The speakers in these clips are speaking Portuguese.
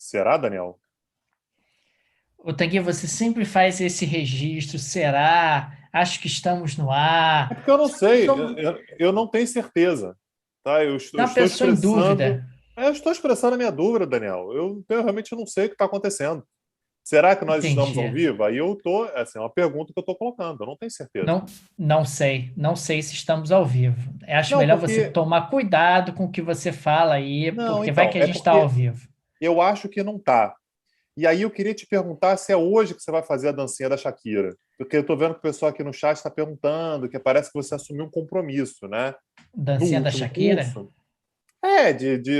Será, Daniel? Ô, Tanguy, você sempre faz esse registro, será? Acho que estamos no É ar. porque eu não Só que sei, eu não tenho certeza, tá? Eu dá uma estou pessoa em expressando, dúvida. eu estou expressando a minha dúvida, Daniel. Eu realmente não sei o que está acontecendo. Será que nós estamos ao Entendi. vivo? Aí eu tô, assim, é uma pergunta que eu estou colocando, eu não tenho certeza. Não sei se estamos ao vivo. Eu acho Não, melhor você porque, tomar cuidado com o que você fala aí, não, porque vai então, que a é gente está ao porque vivo. eu acho que não tá. E aí eu queria te perguntar se é hoje que você vai fazer a dancinha da Shakira. Porque eu estou vendo que o pessoal aqui no chat está perguntando, que parece que você assumiu um compromisso, né? No Dancinha da último Shakira? curso.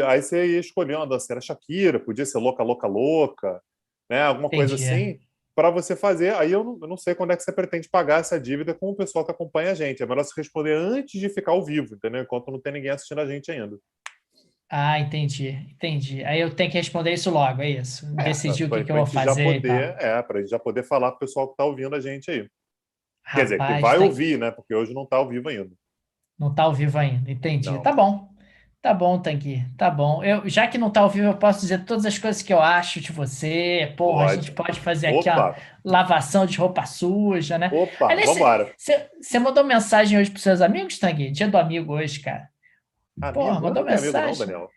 Aí você ia escolher uma danceira Shakira, podia ser Louca, Louca, Louca, né? Alguma coisa Entendi. assim, para você fazer. Aí eu não sei quando é que você pretende pagar essa dívida com o pessoal que acompanha a gente. É melhor você responder antes de ficar ao vivo, entendeu? Enquanto não tem ninguém assistindo a gente ainda. Ah, entendi. Aí eu tenho que responder isso logo, é isso. Decidir o que que eu Para a vou gente já fazer e tal. poder, para a gente já poder falar para o pessoal que está ouvindo a gente aí. Quer dizer, que Rapaz, vai ouvir, né? Porque hoje não está ao vivo ainda. não tá ao vivo ainda, entendi. Não. Tá bom. Tá bom, Tanguy. Tá bom. Já que não tá ao vivo, eu posso dizer todas as coisas que eu acho de você. Porra, a gente Pode. pode fazer aqui uma Opa, lavação de roupa suja, né? opa, Aliás, vambora. você mandou mensagem hoje pros seus amigos, Tanguy? Dia do amigo hoje, cara. Porra, Amigo? Eu mandou não tenho amigo, não, mensagem? Daniel.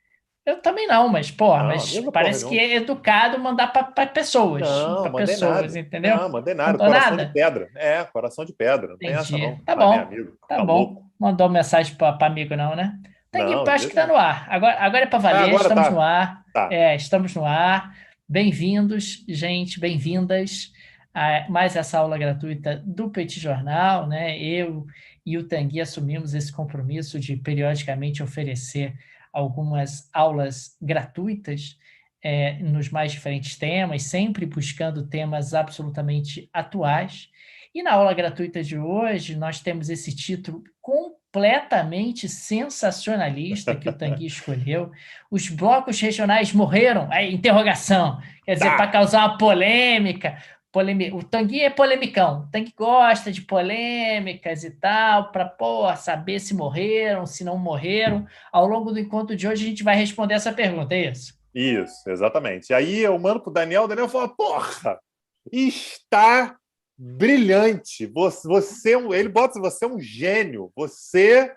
Eu também não, mas, porra, Não, mas amigo é porra parece que nenhuma. é educado mandar pra pessoas. Não, Pra mandei pessoas, nada. entendeu? Não, mandei nada. Mandou Coração de nada? pedra. É, coração de pedra. Não tem essa, Entendi. não. Não é nem amigo. Tá Tá bom. louco? Mandou mensagem para amigo, não, né? Tanguy, Não, eu de acho que jeito tá nenhum. no ar. Agora é para Ah, valer, agora estamos no tá. ar. Tá. É, estamos no ar. Bem-vindos, gente, bem-vindas a mais essa aula gratuita do Petit Jornal, né? Eu e o Tanguy assumimos esse compromisso de periodicamente oferecer algumas aulas gratuitas nos mais diferentes temas, sempre buscando temas absolutamente atuais. E na aula gratuita de hoje, nós temos esse título completamente sensacionalista que o Tanguy escolheu. Os blocos regionais morreram? Aí, interrogação. Quer dizer, para Tá. causar uma polêmica. O Tanguy é polemicão. O Tanguy gosta de polêmicas e tal, para saber se morreram, se não morreram. Ao longo do encontro de hoje, a gente vai responder essa pergunta, é isso? Isso, exatamente. E aí eu mando pro Daniel, o Daniel fala: porra, está brilhante. Ele bota você é um gênio. Você.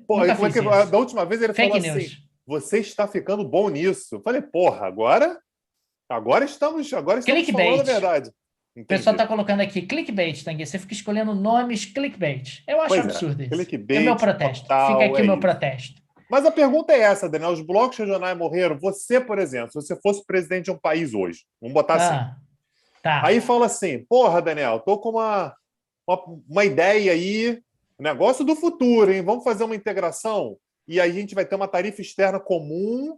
Porra, e Nunca como é fiz que. isso. Da última vez ele falou Fake assim: news. você está ficando bom nisso. Eu falei, porra, agora estamos falando a Clickbait. verdade. O pessoal Entendi. está colocando aqui clickbait, Tanguy. Você fica escolhendo nomes clickbait. Eu acho Pois é, absurdo isso. É o meu clickbait protesto. Fica total, aqui o é meu isso. protesto. Mas a pergunta é essa, Daniel: os blocos regionais morreram? Você, por exemplo, se você fosse presidente de um país hoje, vamos botar assim. Ah, tá. Aí fala assim: porra, Daniel, tô com uma ideia aí, negócio do futuro, hein? Vamos fazer uma integração e aí a gente vai ter uma tarifa externa comum.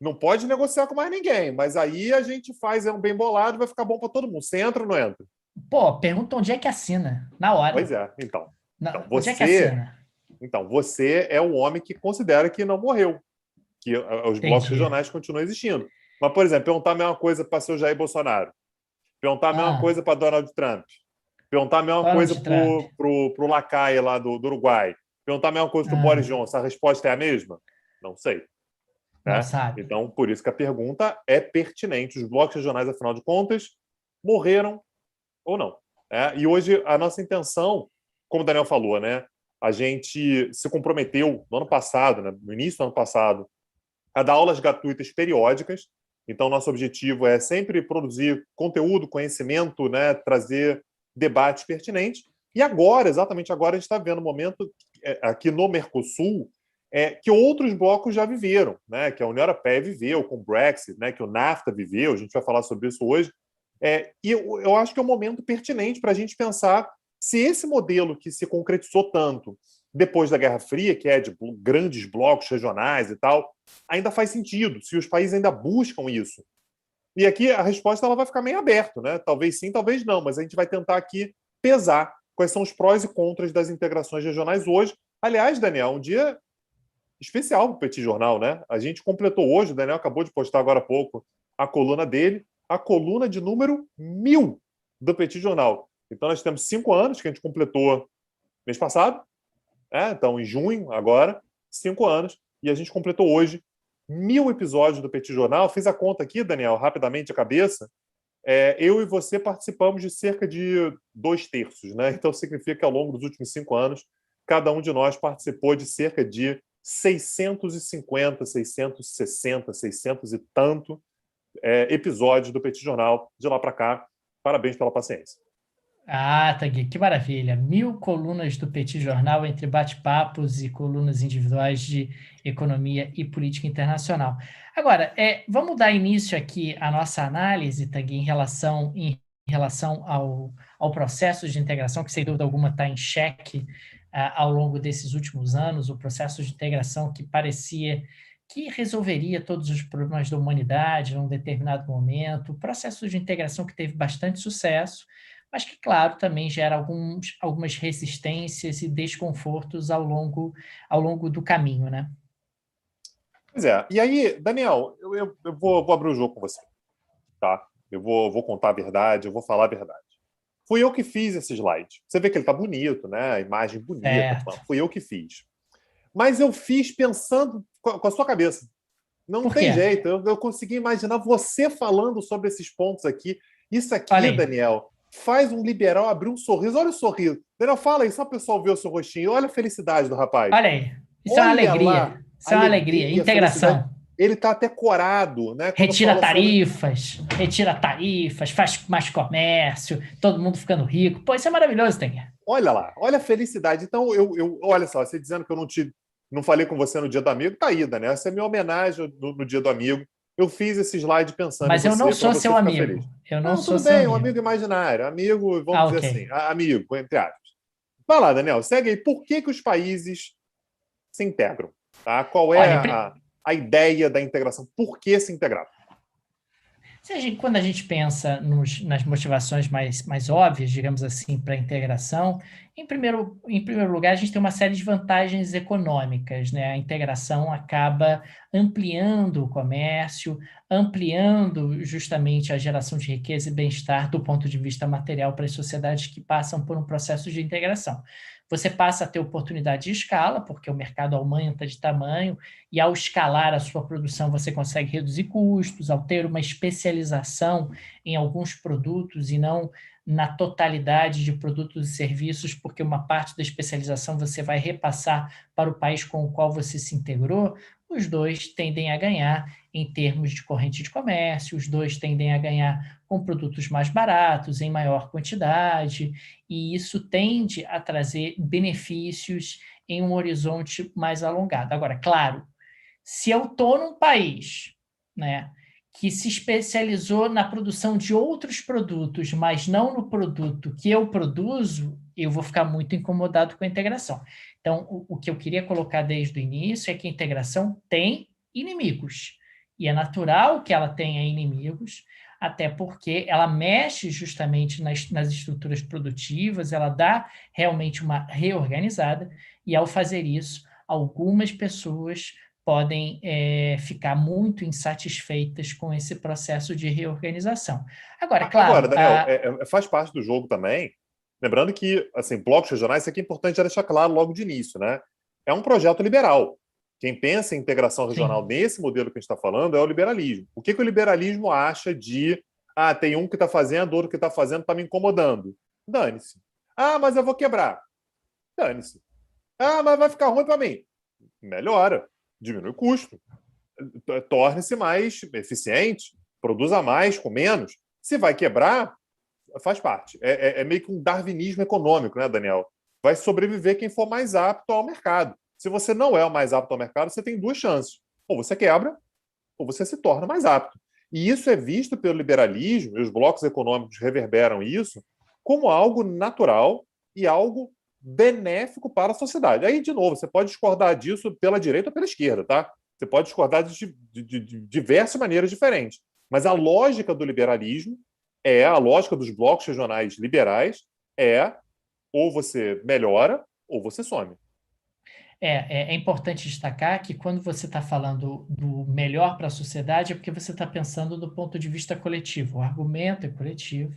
Não pode negociar com mais ninguém, mas aí a gente faz um bem bolado, vai ficar bom para todo mundo. Você entra ou não entra? Pô, pergunta onde é que assina. Na Pois hora. é. Então Onde é que você, assina? então você é o homem que considera que não morreu, que os blocos Entendi. regionais continuam existindo. Mas, por exemplo, perguntar a mesma coisa para seu Jair Bolsonaro, perguntar a mesma Ah, coisa para Donald Trump, perguntar a mesma Donald coisa Trump. pro Lacaille lá do Uruguai, perguntar a mesma coisa pro Boris Ah, Johnson, a resposta é a mesma? Não sei. não Né? sabe. Então, por isso que a pergunta é pertinente. Os blocos regionais, afinal de contas, morreram ou não? Né? E hoje a nossa intenção, como o Daniel falou, né? A gente se comprometeu no ano passado, né? No início do ano passado, a dar aulas gratuitas periódicas. Então, nosso objetivo é sempre produzir conteúdo, conhecimento, né? Trazer debates pertinentes. E agora, exatamente agora, a gente está vendo um momento aqui no Mercosul que outros blocos já viveram, né? Que a União Europeia viveu com o Brexit, né? Que o NAFTA viveu. A gente vai falar sobre isso hoje. E eu acho que é um momento pertinente para a gente pensar se esse modelo que se concretizou tanto depois da Guerra Fria, que é de grandes blocos regionais e tal, ainda faz sentido, se os países ainda buscam isso. E aqui a resposta ela vai ficar meio aberta, né? Talvez sim, talvez não, mas a gente vai tentar aqui pesar quais são os prós e contras das integrações regionais hoje. Aliás, Daniel, um dia especial para o Petit Jornal, né? A gente completou hoje, o Daniel acabou de postar agora há pouco a coluna dele, a coluna de número 1000 do Petit Jornal. Então nós temos 5 anos que a gente completou mês passado, então em junho agora, 5 anos, e a gente completou hoje 1000 episódios do Petit Jornal. Fiz a conta aqui, Daniel, rapidamente a cabeça. Eu e você participamos de cerca de 2/3, né? Então significa que ao longo dos últimos 5 anos, cada um de nós participou de cerca de 650, 660, 600 e tanto episódios do Petit Jornal de lá para cá. Parabéns pela paciência. Ah, Tagui, que maravilha. 1000 colunas do Petit Jornal entre bate-papos e colunas individuais de economia e política internacional. Agora, vamos dar início aqui à nossa análise, Tagui, em relação ao processo de integração, que sem dúvida alguma está em xeque ao longo desses últimos anos, o processo de integração que parecia que resolveria todos os problemas da humanidade num determinado momento, o processo de integração que teve bastante sucesso, mas que, claro, também gera algumas resistências e desconfortos ao longo do caminho, né? Pois é. E aí, Daniel, eu vou abrir o jogo com você, tá? Eu vou contar a verdade, eu vou falar a verdade. Fui eu que fiz esse slide. Você vê que ele tá bonito, né? A imagem bonita. Certo. Fui eu que fiz. Mas eu fiz pensando com a sua cabeça. Não Por quê? tem jeito. Eu consegui imaginar você falando sobre esses pontos aqui. Isso aqui, Olha aí. Daniel, faz um liberal abrir um sorriso. Olha o sorriso. Daniel, fala aí, só o pessoal ver o seu rostinho. Olha a felicidade do rapaz. Olha aí. Isso é uma Olha alegria. lá Isso é uma alegria. a felicidade. Integração. Ele está até corado, né? Quando Retira fala sobre... tarifas, faz mais comércio, todo mundo ficando rico. Pô, isso é maravilhoso, Tenha. Olha lá, olha a felicidade. Então, olha só, você dizendo que eu não falei com você no Dia do Amigo, tá aí, Daniel. Essa é a minha homenagem no Dia do Amigo. Eu fiz esse slide pensando Mas em eu você, não para sou você seu ficar amigo. feliz. Eu não Não, sou tudo seu bem, um amigo. amigo imaginário. Amigo, vamos dizer Ok. assim, amigo, entre aspas. Vai lá, Daniel, segue aí. Por que os países se integram? Tá? Qual é Olha, a ideia da integração? Por que se integrar? Quando a gente pensa nas motivações mais óbvias, digamos assim, para a integração, em primeiro lugar, a gente tem uma série de vantagens econômicas, né? A integração acaba ampliando o comércio, ampliando justamente a geração de riqueza e bem-estar do ponto de vista material para as sociedades que passam por um processo de integração. Você passa a ter oportunidade de escala, porque o mercado aumenta de tamanho, e ao escalar a sua produção você consegue reduzir custos, ao ter uma especialização em alguns produtos e não na totalidade de produtos e serviços, porque uma parte da especialização você vai repassar para o país com o qual você se integrou, os dois tendem a ganhar em termos de corrente de comércio, os dois tendem a ganhar com produtos mais baratos, em maior quantidade, e isso tende a trazer benefícios em um horizonte mais alongado. Agora, claro, se eu estou num país, né, que se especializou na produção de outros produtos, mas não no produto que eu produzo, eu vou ficar muito incomodado com a integração. Então, o que eu queria colocar desde o início é que a integração tem inimigos. E é natural que ela tenha inimigos, até porque ela mexe justamente nas estruturas produtivas, ela dá realmente uma reorganizada, e ao fazer isso, algumas pessoas podem ficar muito insatisfeitas com esse processo de reorganização. Agora, Agora, claro, Daniel, faz parte do jogo também. Lembrando que, assim, blocos regionais, isso aqui é importante já deixar claro logo de início, né? É um projeto liberal. Quem pensa em integração regional sim, nesse modelo que a gente está falando é o liberalismo. O que o liberalismo acha de tem um que está fazendo, outro que está fazendo, está me incomodando? Dane-se. Mas eu vou quebrar. Dane-se. Mas vai ficar ruim para mim. Melhora. Diminui o custo. Torne-se mais eficiente. Produza mais com menos. Se vai quebrar, faz parte. É meio que um darwinismo econômico, né, Daniel? Vai sobreviver quem for mais apto ao mercado. Se você não é o mais apto ao mercado, você tem duas chances. Ou você quebra, ou você se torna mais apto. E isso é visto pelo liberalismo, e os blocos econômicos reverberam isso, como algo natural e algo benéfico para a sociedade. Aí, de novo, você pode discordar disso pela direita ou pela esquerda, tá? Você pode discordar de diversas maneiras diferentes. Mas a lógica do liberalismo a lógica dos blocos regionais liberais ou você melhora ou você some. É importante destacar que quando você está falando do melhor para a sociedade, é porque você está pensando do ponto de vista coletivo. O argumento é coletivo,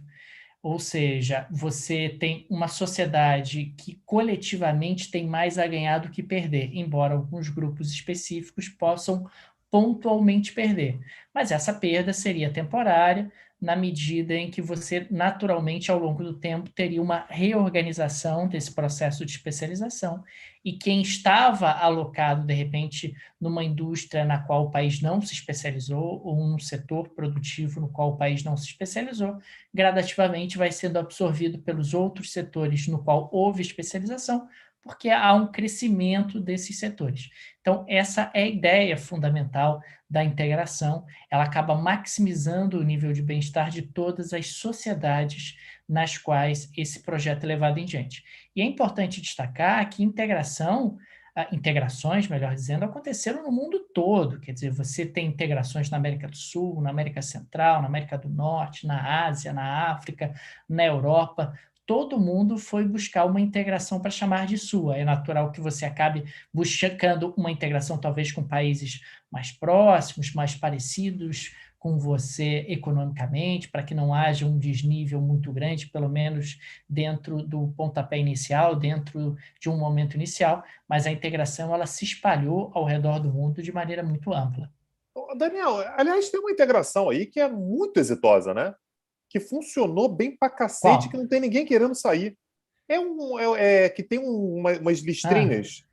ou seja, você tem uma sociedade que coletivamente tem mais a ganhar do que perder, embora alguns grupos específicos possam pontualmente perder. Mas essa perda seria temporária, na medida em que você, naturalmente, ao longo do tempo, teria uma reorganização desse processo de especialização, e quem estava alocado, de repente, numa indústria na qual o país não se especializou, ou num setor produtivo no qual o país não se especializou, gradativamente vai sendo absorvido pelos outros setores no qual houve especialização, porque há um crescimento desses setores. Então, essa é a ideia fundamental da integração. Ela acaba maximizando o nível de bem-estar de todas as sociedades nas quais esse projeto é levado em diante. E é importante destacar que integrações, melhor dizendo, aconteceram no mundo todo. Quer dizer, você tem integrações na América do Sul, na América Central, na América do Norte, na Ásia, na África, na Europa. Todo mundo foi buscar uma integração para chamar de sua. É natural que você acabe buscando uma integração talvez com países mais próximos, mais parecidos com você economicamente, para que não haja um desnível muito grande, pelo menos dentro do pontapé inicial, dentro de um momento inicial, mas a integração ela se espalhou ao redor do mundo de maneira muito ampla. Daniel, aliás, tem uma integração aí que é muito exitosa, né? Que funcionou bem pra cacete, que Qual? não tem ninguém querendo sair. Que tem umas Ah, listrinhas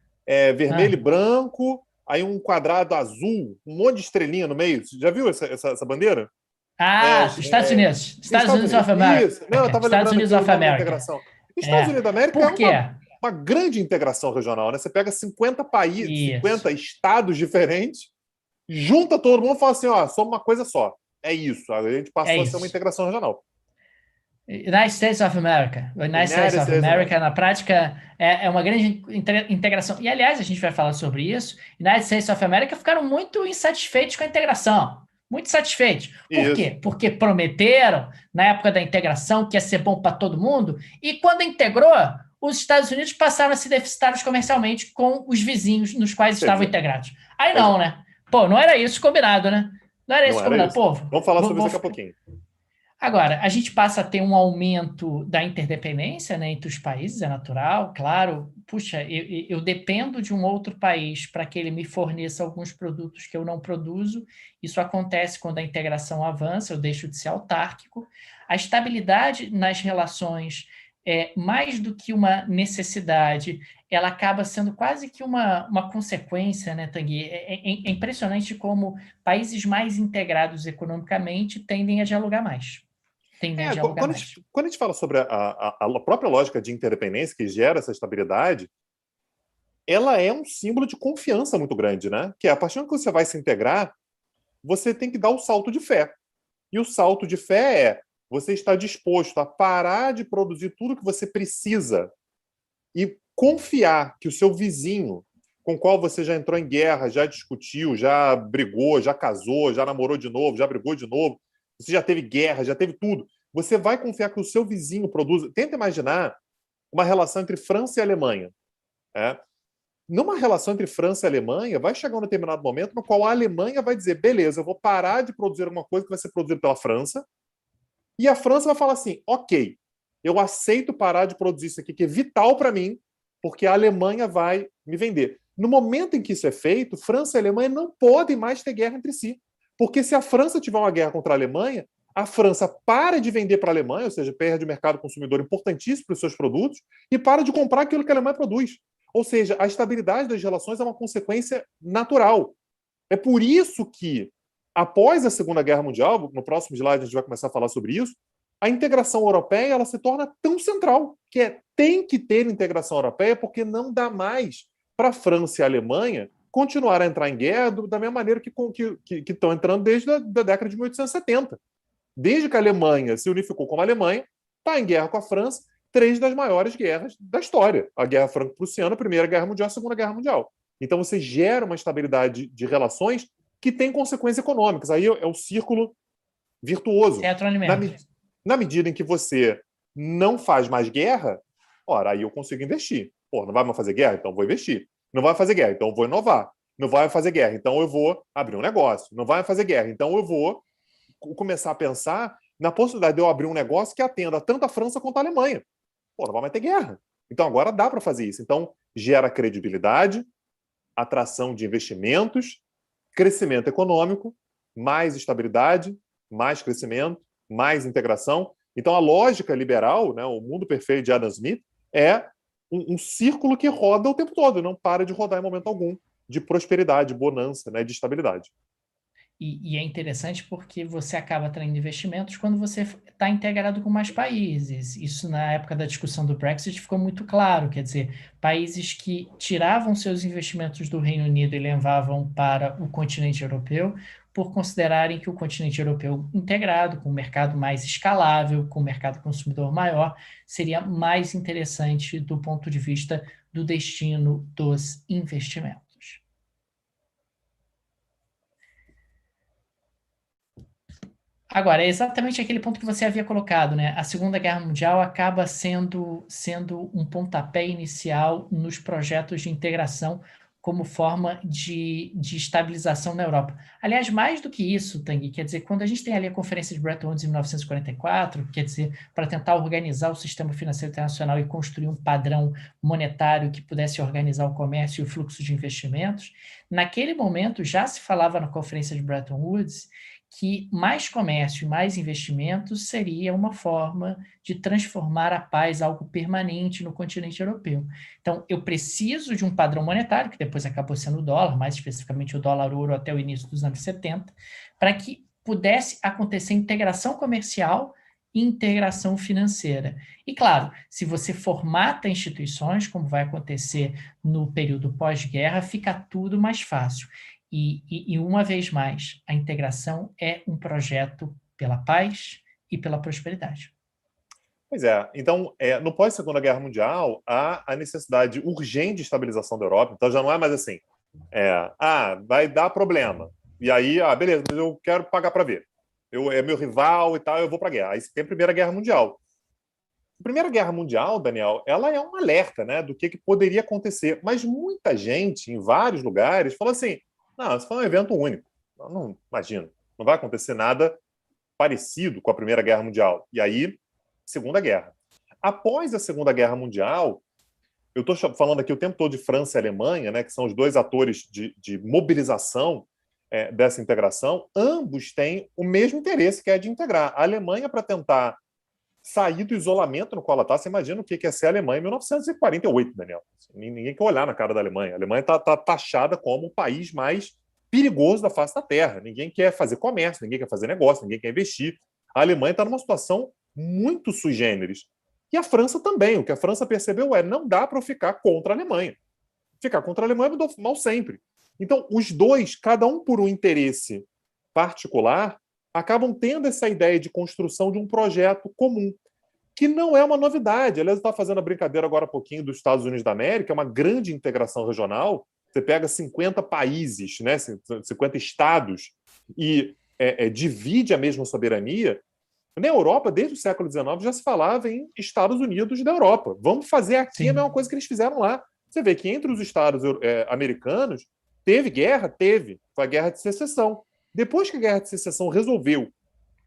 vermelho e ah. branco, aí um quadrado azul, um monte de estrelinha no meio. Você já viu essa bandeira? É, Dos Estados Unidos. Estados Estados Unidos of Unidos. America. Isso. Não, eu estava Estados lembrando Unidos aqui o of nome da America. integração. Estados Unidos da América é Por quê? uma grande integração regional, né? Você pega 50 países, Isso. 50 estados diferentes, junta todo mundo e fala assim, ó, somos uma coisa só. É isso. A gente É passou a ser uma isso. integração regional. United States of America. O United States United of States of America, America. na prática, é uma grande integração. E, aliás, a gente vai falar sobre isso. United States of America ficaram muito insatisfeitos com a integração. Muito satisfeitos. Por Isso. quê? Porque prometeram, na época da integração, que ia ser bom para todo mundo. E quando integrou, os Estados Unidos passaram a ser deficitários comercialmente com os vizinhos nos quais Quer estavam dizer, integrados. Aí pois não, é, né? Pô, não era isso combinado, né? Não era não isso era combinado. isso. Pô, Vamos falar vou, sobre isso vou, daqui a pouquinho. agora, a gente passa a ter um aumento da interdependência, né, entre os países, é natural, claro. Puxa, eu dependo de um outro país para que ele me forneça alguns produtos que eu não produzo. Isso acontece quando a integração avança, eu deixo de ser autárquico. A estabilidade nas relações é mais do que uma necessidade, ela acaba sendo quase que uma consequência, né, Tanguy? É impressionante como países mais integrados economicamente tendem a dialogar mais. Tendem a dialogar mais. Quando a gente fala sobre a própria lógica de interdependência que gera essa estabilidade, ela é um símbolo de confiança muito grande, né? Que é a partir do momento que você vai se integrar, você tem que dar o salto de fé. E o salto de fé é você estar disposto a parar de produzir tudo que você precisa e confiar que o seu vizinho, com o qual você já entrou em guerra, já discutiu, já brigou, já casou, já namorou de novo, já brigou de novo, você já teve guerra, já teve tudo. Você vai confiar que o seu vizinho produz. Tenta imaginar uma relação entre França e Alemanha. É? Numa relação entre França e Alemanha, vai chegar um determinado momento no qual a Alemanha vai dizer: beleza, eu vou parar de produzir alguma coisa que vai ser produzida pela França, e a França vai falar assim: ok, eu aceito parar de produzir isso aqui, que é vital para mim, porque a Alemanha vai me vender. No momento em que isso é feito, França e Alemanha não podem mais ter guerra entre si. Porque se a França tiver uma guerra contra a França para de vender para a Alemanha, ou seja, perde o mercado consumidor importantíssimo para os seus produtos, e para de comprar aquilo que a Alemanha produz. Ou seja, a estabilidade das relações é uma consequência natural. É por isso que, após a Segunda Guerra Mundial, no próximo slide a gente vai começar a falar sobre isso, a integração europeia ela se torna tão central, que tem que ter integração europeia, porque não dá mais para a França e a Alemanha continuar a entrar em guerra da mesma maneira que estão entrando desde a da década de 1870. Desde que a Alemanha se unificou como a Alemanha, está em guerra com a França, três das maiores guerras da história. A Guerra Franco-Prussiana, a Primeira Guerra Mundial, a Segunda Guerra Mundial. Então você gera uma estabilidade de relações que tem consequências econômicas. Aí é o círculo virtuoso. Na, Retroalimento. na medida em que você não faz mais guerra, ora, aí eu consigo investir. Pô, não vai mais fazer guerra? Então vou investir. Não vai fazer guerra? Então eu vou inovar. Não vai fazer guerra? Então eu vou abrir um negócio. Não vai fazer guerra? Então eu vou começar a pensar na possibilidade de eu abrir um negócio que atenda tanto a França quanto a Alemanha. Pô, não vai mais ter guerra. Então agora dá para fazer isso. Então gera credibilidade, atração de investimentos crescimento econômico, mais estabilidade, mais crescimento, mais integração. Então, a lógica liberal, né, o mundo perfeito de Adam Smith, é um círculo que roda o tempo todo, não para de rodar em momento algum, de prosperidade, bonança, né, de estabilidade. E é interessante porque você acaba atraindo investimentos quando você está integrado com mais países. Isso, na época da discussão do Brexit, ficou muito claro. Quer dizer, países que tiravam seus investimentos do Reino Unido e levavam para o continente europeu, por considerarem que o continente europeu integrado, com um mercado mais escalável, com um mercado consumidor maior, seria mais interessante do ponto de vista do destino dos investimentos. Agora, é exatamente aquele ponto que você havia colocado, né? A Segunda Guerra Mundial acaba sendo um pontapé inicial nos projetos de integração como forma de estabilização na Europa. Aliás, mais do que isso, Tanguy, quer dizer, quando a gente tem ali a Conferência de Bretton Woods em 1944, quer dizer, para tentar organizar o sistema financeiro internacional e construir um padrão monetário que pudesse organizar o comércio e o fluxo de investimentos, naquele momento já se falava na Conferência de Bretton Woods que mais comércio e mais investimentos seria uma forma de transformar a paz algo permanente no continente europeu. Então, eu preciso de um padrão monetário, que depois acabou sendo o dólar, mais especificamente o dólar-ouro até o início dos anos 70, para que pudesse acontecer integração comercial e integração financeira. E, claro, se você formata instituições, como vai acontecer no período pós-guerra, fica tudo mais fácil. E, uma vez mais, a integração é um projeto pela paz e pela prosperidade. Pois é. Então, no pós-Segunda Guerra Mundial, há a necessidade urgente de estabilização da Europa. Então, já não é mais assim, vai dar problema. E aí, beleza, mas eu quero pagar para ver. É meu rival e tal, eu vou para a guerra. Aí tem a Primeira Guerra Mundial. A Primeira Guerra Mundial, Daniel, ela é um alerta, né, do que poderia acontecer. Mas muita gente, em vários lugares, falou assim, não, isso foi um evento único. Não, imagina, não vai acontecer nada parecido com a Primeira Guerra Mundial. E aí, Segunda Guerra. Após a Segunda Guerra Mundial, eu estou falando aqui o tempo todo de França e Alemanha, né, que são os dois atores de mobilização dessa integração. Ambos têm o mesmo interesse, que é de integrar. A Alemanha para tentar sair do isolamento no qual ela está. Você imagina o que é ser a Alemanha em 1948, Daniel. Ninguém quer olhar na cara da Alemanha. A Alemanha está taxada como o país mais perigoso da face da Terra. Ninguém quer fazer comércio, ninguém quer fazer negócio, ninguém quer investir. A Alemanha está numa situação muito sui generis. E a França também. O que a França percebeu não dá para eu ficar contra a Alemanha. Ficar contra a Alemanha me dou mal sempre. Então, os dois, cada um por um interesse particular, acabam tendo essa ideia de construção de um projeto comum, que não é uma novidade. Aliás, eu estava fazendo a brincadeira agora há pouquinho dos Estados Unidos da América, é uma grande integração regional. Você pega 50 países, né, 50 estados, e divide a mesma soberania. Na Europa, desde o século XIX, já se falava em Estados Unidos da Europa. Vamos fazer aqui a mesma coisa que eles fizeram lá. Você vê que entre os estados americanos, teve guerra? Teve. Foi a Guerra de Secessão. Depois que a Guerra de Secessão resolveu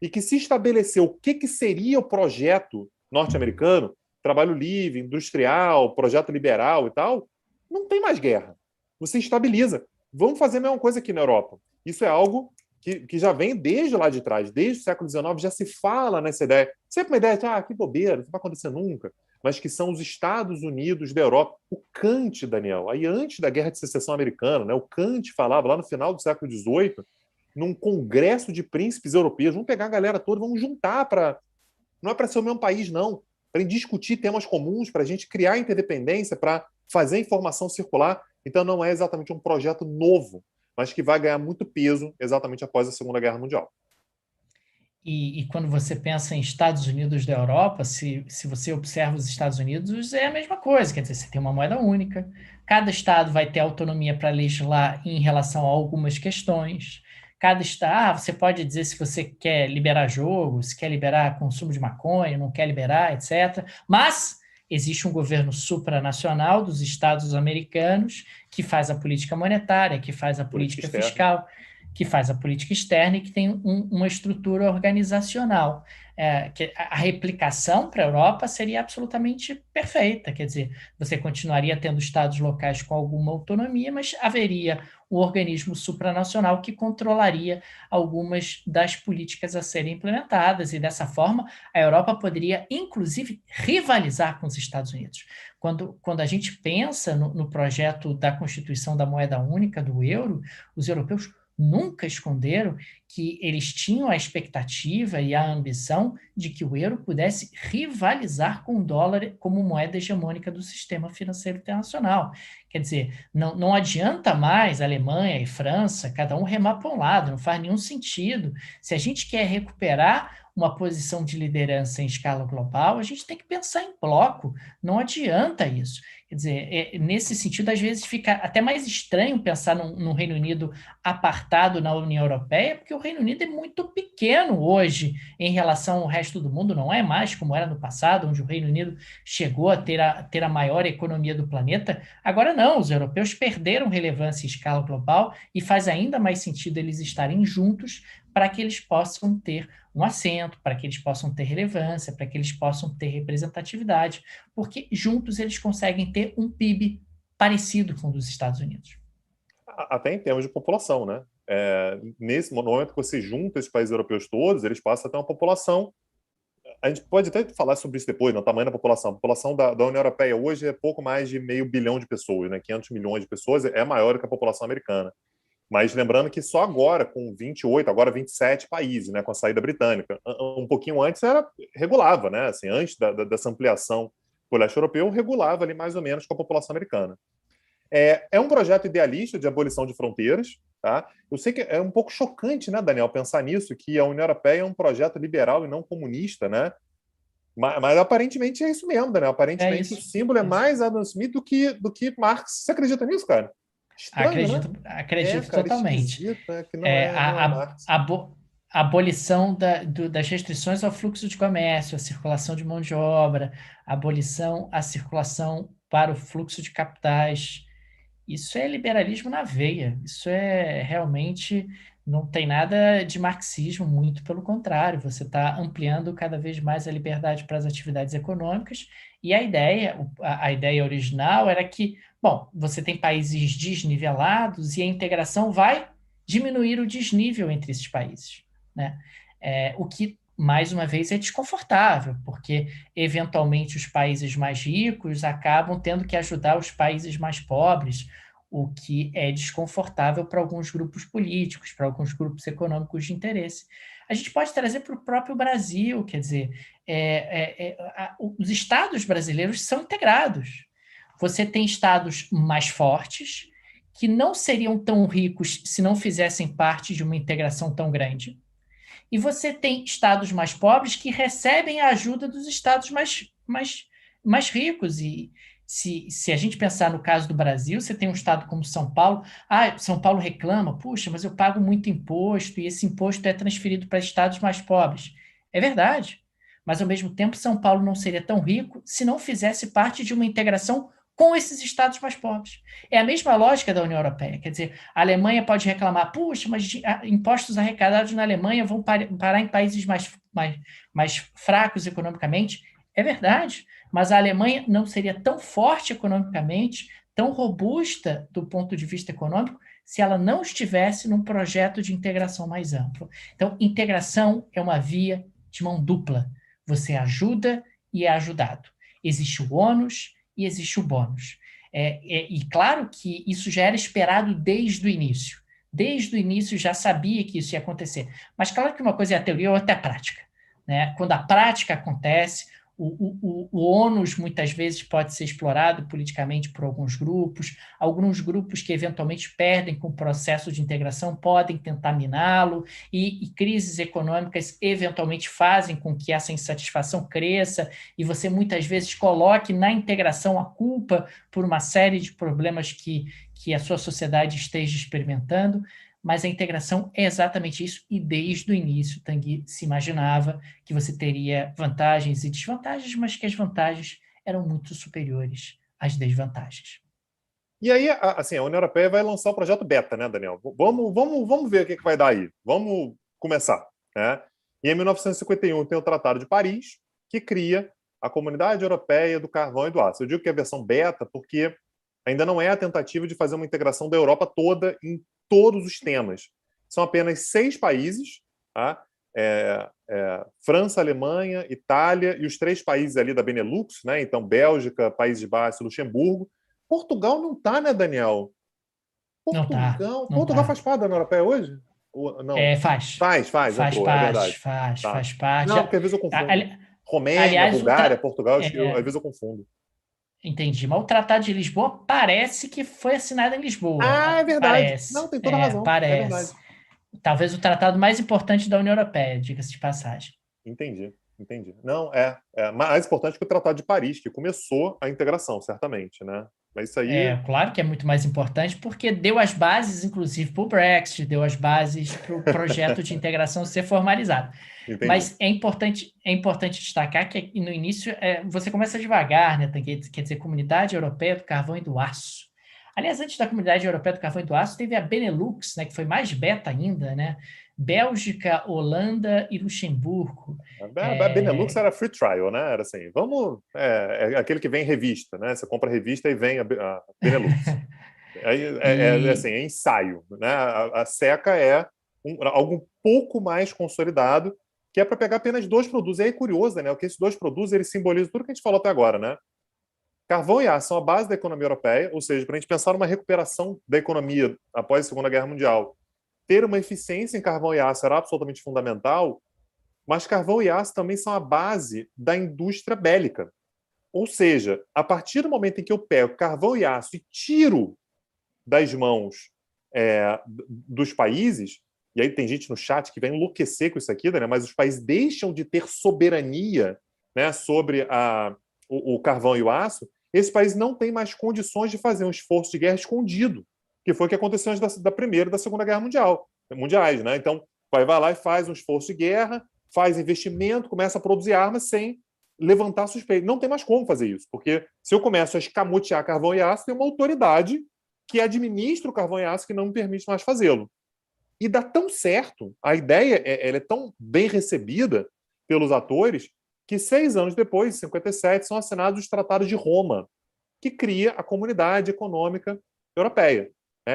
e que se estabeleceu o que seria o projeto norte-americano, trabalho livre, industrial, projeto liberal e tal, não tem mais guerra. Você estabiliza. Vamos fazer a mesma coisa aqui na Europa. Isso é algo que já vem desde lá de trás, desde o século XIX, já se fala nessa ideia. Sempre uma ideia de, que bobeira, isso não vai acontecer nunca, mas que são os Estados Unidos da Europa. O Kant, Daniel, aí antes da Guerra de Secessão Americana, né, o Kant falava lá no final do século XVIII, num congresso de príncipes europeus, vamos pegar a galera toda, vamos juntar para... Não é para ser o mesmo país, não. Para discutir temas comuns, para a gente criar interdependência, para fazer informação circular. Então não é exatamente um projeto novo, mas que vai ganhar muito peso exatamente após a Segunda Guerra Mundial. E quando você pensa em Estados Unidos da Europa, se você observa os Estados Unidos, é a mesma coisa. Quer dizer, você tem uma moeda única, cada estado vai ter autonomia para legislar em relação a algumas questões. Cada estado, você pode dizer se você quer liberar jogo, se quer liberar consumo de maconha, não quer liberar, etc. Mas existe um governo supranacional dos Estados americanos que faz a política monetária, que faz a política fiscal, que faz a política externa e que tem uma estrutura organizacional. Que a replicação para a Europa seria absolutamente perfeita, quer dizer, você continuaria tendo estados locais com alguma autonomia, mas haveria um organismo supranacional que controlaria algumas das políticas a serem implementadas, e dessa forma a Europa poderia, inclusive, rivalizar com os Estados Unidos. Quando a gente pensa no projeto da constituição da moeda única, do euro, os europeus nunca esconderam que eles tinham a expectativa e a ambição de que o euro pudesse rivalizar com o dólar como moeda hegemônica do sistema financeiro internacional. Quer dizer, não adianta mais Alemanha e França, cada um remar para um lado, não faz nenhum sentido. Se a gente quer recuperar uma posição de liderança em escala global, a gente tem que pensar em bloco, não adianta isso. Quer dizer, nesse sentido, às vezes fica até mais estranho pensar no Reino Unido apartado na União Europeia, porque o Reino Unido é muito pequeno hoje em relação ao resto do mundo, não é mais como era no passado, onde o Reino Unido chegou a ter a maior economia do planeta. Agora não, os europeus perderam relevância em escala global e faz ainda mais sentido eles estarem juntos para que eles possam ter um assento, para que eles possam ter relevância, para que eles possam ter representatividade, porque juntos eles conseguem ter um PIB parecido com o dos Estados Unidos. Até em termos de população, né? Nesse momento que você junta esses países europeus todos, eles passam a ter uma população. A gente pode até falar sobre isso depois, no tamanho da população. A população da União Europeia hoje é pouco mais de 500 milhões de pessoas, né? 500 milhões de pessoas é maior do que a população americana. Mas lembrando que só agora, com 28, agora 27 países, né, com a saída britânica. Um pouquinho antes regulava, né? Assim, antes dessa ampliação para o leste europeu, regulava ali mais ou menos com a população americana. É um projeto idealista de abolição de fronteiras. Tá? Eu sei que é um pouco chocante, né, Daniel, pensar nisso, que a União Europeia é um projeto liberal e não comunista, né? Mas aparentemente é isso mesmo, Daniel. Aparentemente o símbolo é mais Adam Smith do que Marx. Você acredita nisso, cara? Estranho, né? Acredito Cara, totalmente. esquisito, né? Que não é Marx. A abolição das restrições ao fluxo de comércio, a circulação de mão de obra, a abolição à circulação para o fluxo de capitais. Isso é liberalismo na veia. Isso é realmente não tem nada de marxismo, muito pelo contrário. Você está ampliando cada vez mais a liberdade para as atividades econômicas. E a ideia original era que, bom, você tem países desnivelados e a integração vai diminuir o desnível entre esses países, né? O que mais uma vez é desconfortável, porque eventualmente os países mais ricos acabam tendo que ajudar os países mais pobres, o que é desconfortável para alguns grupos políticos, para alguns grupos econômicos de interesse. A gente pode trazer para o próprio Brasil, quer dizer, os estados brasileiros são integrados. Você tem estados mais fortes, que não seriam tão ricos se não fizessem parte de uma integração tão grande. E você tem estados mais pobres que recebem a ajuda dos estados mais ricos. E se a gente pensar no caso do Brasil, você tem um estado como São Paulo. São Paulo reclama, puxa, mas eu pago muito imposto e esse imposto é transferido para estados mais pobres. É verdade. Mas, ao mesmo tempo, São Paulo não seria tão rico se não fizesse parte de uma integração com esses estados mais pobres. É a mesma lógica da União Europeia. Quer dizer, a Alemanha pode reclamar, puxa, mas impostos arrecadados na Alemanha vão parar em países mais fracos economicamente. É verdade, mas a Alemanha não seria tão forte economicamente, tão robusta do ponto de vista econômico, se ela não estivesse num projeto de integração mais amplo. Então, integração é uma via de mão dupla. Você ajuda e é ajudado. Existe o ônus e existe o bônus. E claro que isso já era esperado desde o início. Desde o início já sabia que isso ia acontecer. Mas claro que uma coisa é a teoria, outra é a prática, né? Quando a prática acontece, o ônus muitas vezes pode ser explorado politicamente por alguns grupos que eventualmente perdem com o processo de integração podem tentar miná-lo, e crises econômicas eventualmente fazem com que essa insatisfação cresça, e você muitas vezes coloque na integração a culpa por uma série de problemas que a sua sociedade esteja experimentando. Mas a integração é exatamente isso, e desde o início Tanguy se imaginava que você teria vantagens e desvantagens, mas que as vantagens eram muito superiores às desvantagens. E aí, assim, a União Europeia vai lançar o projeto Beta, né, Daniel? Vamos ver o que vai dar aí. Vamos começar, né? E em 1951 tem o Tratado de Paris, que cria a Comunidade Europeia do Carvão e do Aço. Eu digo que é a versão beta porque ainda não é a tentativa de fazer uma integração da Europa toda em todos os temas. São apenas 6 países, tá? França, Alemanha, Itália e os 3 países ali da Benelux, né? Então, Bélgica, Países Baixos, Luxemburgo. Portugal não está, né, Daniel? Não tá, não Portugal tá. faz parte da União Europeia hoje? Não. Faz. Faz Entrou, é parte, verdade. Tá. faz parte. Não, porque às vezes eu confundo. Romênia, Aliás, Bulgária, Portugal, às é, vezes eu confundo. entendi. Mas o Tratado de Lisboa parece que foi assinado em Lisboa. Ah, é verdade. Parece. Não, tem toda a razão. É verdade. Parece. Talvez o tratado mais importante da União Europeia, diga-se de passagem. Entendi. Não, mais importante que o Tratado de Paris, que começou a integração, certamente, né? Mas isso aí. Claro que é muito mais importante, porque deu as bases, inclusive, para o Brexit, deu as bases para o projeto de integração ser formalizado. Entendi. Mas é importante destacar que no início você começa devagar, né? Quer dizer, Comunidade Europeia do Carvão e do Aço. Aliás, antes da Comunidade Europeia do Carvão e do Aço, teve a Benelux, né, que foi mais beta ainda, né? Bélgica, Holanda e Luxemburgo. A Benelux era free trial, né? Era assim, vamos. É aquele que vem em revista, né? Você compra a revista e vem a Benelux. Assim, é ensaio, né? A SECA é algo um pouco mais consolidado, que é para pegar apenas 2 produtos. E aí é curioso, né? Que esses 2 produtos eles simbolizam tudo que a gente falou até agora, né? Carvão e aço são a base da economia europeia, ou seja, para a gente pensar numa recuperação da economia após a Segunda Guerra Mundial, ter uma eficiência em carvão e aço era absolutamente fundamental, mas carvão e aço também são a base da indústria bélica. Ou seja, a partir do momento em que eu pego carvão e aço e tiro das mãos dos países, e aí tem gente no chat que vai enlouquecer com isso aqui, né? Mas os países deixam de ter soberania, né, sobre o carvão e o aço, esse país não tem mais condições de fazer um esforço de guerra escondido, que foi o que aconteceu antes da Primeira e da Segunda Guerra Mundiais, né? Então, vai lá e faz um esforço de guerra, faz investimento, começa a produzir armas sem levantar suspeita. Não tem mais como fazer isso, porque se eu começo a escamotear carvão e aço, tem uma autoridade que administra o carvão e aço que não me permite mais fazê-lo. E dá tão certo, a ideia ela é tão bem recebida pelos atores, que 6 anos depois, em 57, são assinados os Tratados de Roma, que cria a Comunidade Econômica Europeia.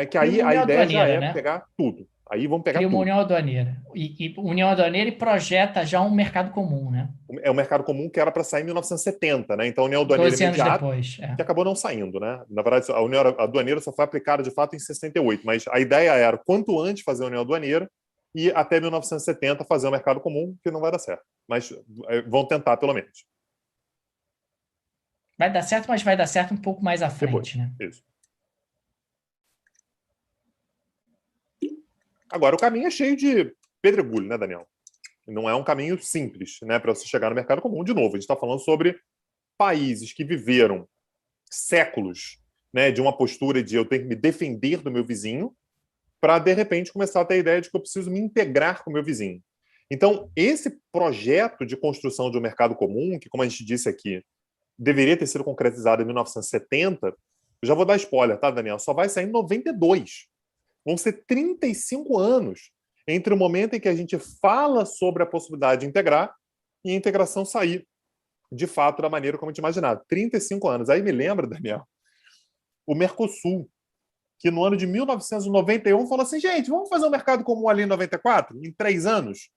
Que aí a ideia já é pegar tudo. Aí vamos pegar cria uma tudo. União Aduaneira. E União Aduaneira e projeta já um mercado comum, né? É um mercado comum que era para sair em 1970, né? Então a União Aduaneira 12 anos imediata, depois. que acabou não saindo, né? Na verdade, a União Aduaneira só foi aplicada de fato em 68, mas a ideia era quanto antes fazer a União Aduaneira e até 1970 fazer o mercado comum, que não vai dar certo. Mas vão tentar, pelo menos. Vai dar certo, mas vai dar certo um pouco mais à Depois, frente, né? isso. Agora, o caminho é cheio de pedregulho, né, Daniel? Não é um caminho simples, né, para você chegar no mercado comum. De novo, a gente está falando sobre países que viveram séculos, né, de uma postura de eu tenho que me defender do meu vizinho, para, de repente, começar a ter a ideia de que eu preciso me integrar com o meu vizinho. Então, esse projeto de construção de um mercado comum, que, como a gente disse aqui, deveria ter sido concretizado em 1970, eu já vou dar spoiler, tá, Daniel? Só vai sair em 92. Vão ser 35 anos entre o momento em que a gente fala sobre a possibilidade de integrar e a integração sair, de fato, da maneira como a gente imaginava. 35 anos. Aí me lembra, Daniel, o Mercosul, que no ano de 1991 falou assim, gente, vamos fazer um mercado comum ali em 94, em 3 anos?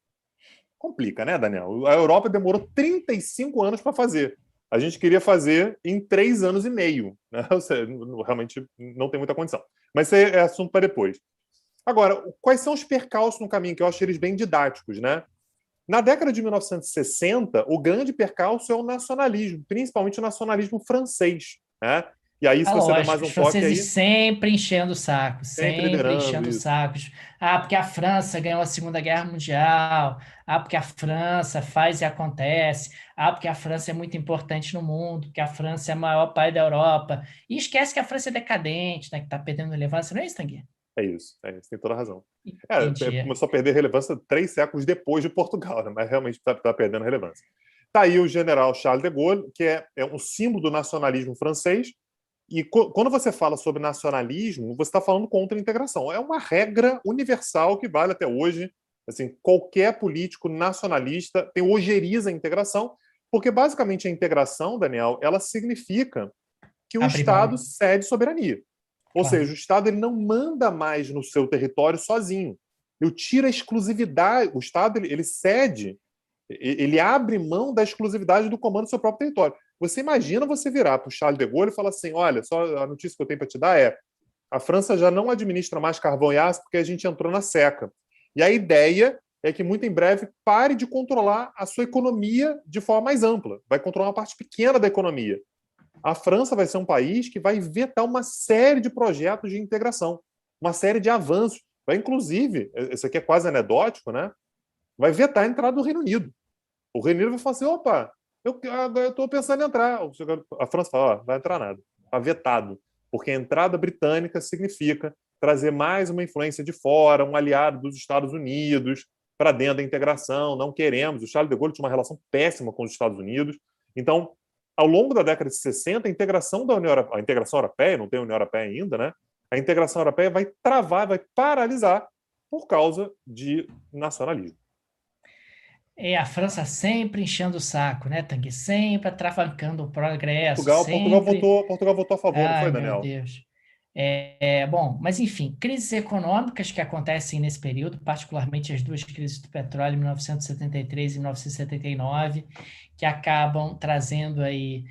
Complica, né, Daniel? A Europa demorou 35 anos para fazer. A gente queria fazer em 3 anos e meio. Né? Ou seja, realmente não tem muita condição. Mas isso é assunto para depois. Agora, quais são os percalços no caminho? Que eu acho eles bem didáticos, né? Na década de 1960, o grande percalço é o nacionalismo, principalmente o nacionalismo francês. Né? E aí, se você der mais um Os toque aí... franceses sempre enchendo o saco, Sempre sempre liderando enchendo o isso. saco. Porque a França ganhou a Segunda Guerra Mundial. Porque a França faz e acontece. Porque a França é muito importante no mundo, porque a França é o maior país da Europa. E esquece que a França é decadente, né, que está perdendo relevância. Não é isso, Tanguy? É isso, tem toda a razão. Entendi. Começou a perder relevância 3 séculos depois de Portugal, né? Mas realmente está perdendo relevância. Está aí o general Charles de Gaulle, que é um símbolo do nacionalismo francês, E quando você fala sobre nacionalismo, você está falando contra a integração. É uma regra universal que vale até hoje. Assim, qualquer político nacionalista tem ojeriza a integração, porque basicamente a integração, Daniel, ela significa que o Abrir mão, Estado cede soberania. Ou claro. seja, o Estado ele não manda mais no seu território sozinho. Ele tira a exclusividade. O Estado ele cede, ele abre mão da exclusividade do comando do seu próprio território. Você imagina você virar para o Charles de Gaulle e falar assim: olha, só a notícia que eu tenho para te dar é a França já não administra mais carvão e aço porque a gente entrou na seca. E a ideia é que muito em breve pare de controlar a sua economia de forma mais ampla. Vai controlar uma parte pequena da economia. A França vai ser um país que vai vetar uma série de projetos de integração, uma série de avanços. Vai, inclusive, isso aqui é quase anedótico, né? Vai vetar a entrada do Reino Unido. O Reino Unido vai falar assim: opa, eu estou pensando em entrar. A França fala: ó, vai entrar nada. Está vetado. Porque a entrada britânica significa trazer mais uma influência de fora, um aliado dos Estados Unidos para dentro da integração. Não queremos. O Charles de Gaulle tinha uma relação péssima com os Estados Unidos. Então, ao longo da década de 60, a integração da União Europeia, a integração europeia, não tem União Europeia ainda, né? A integração europeia vai travar, vai paralisar por causa de nacionalismo. É a França sempre enchendo o saco, né, Tanguy? Sempre atravancando o progresso, Portugal sempre. votou a favor, não Ai, foi, meu Daniel? Deus. Bom, mas enfim, crises econômicas que acontecem nesse período, particularmente as duas crises do petróleo, em 1973 e 1979, que acabam trazendo aí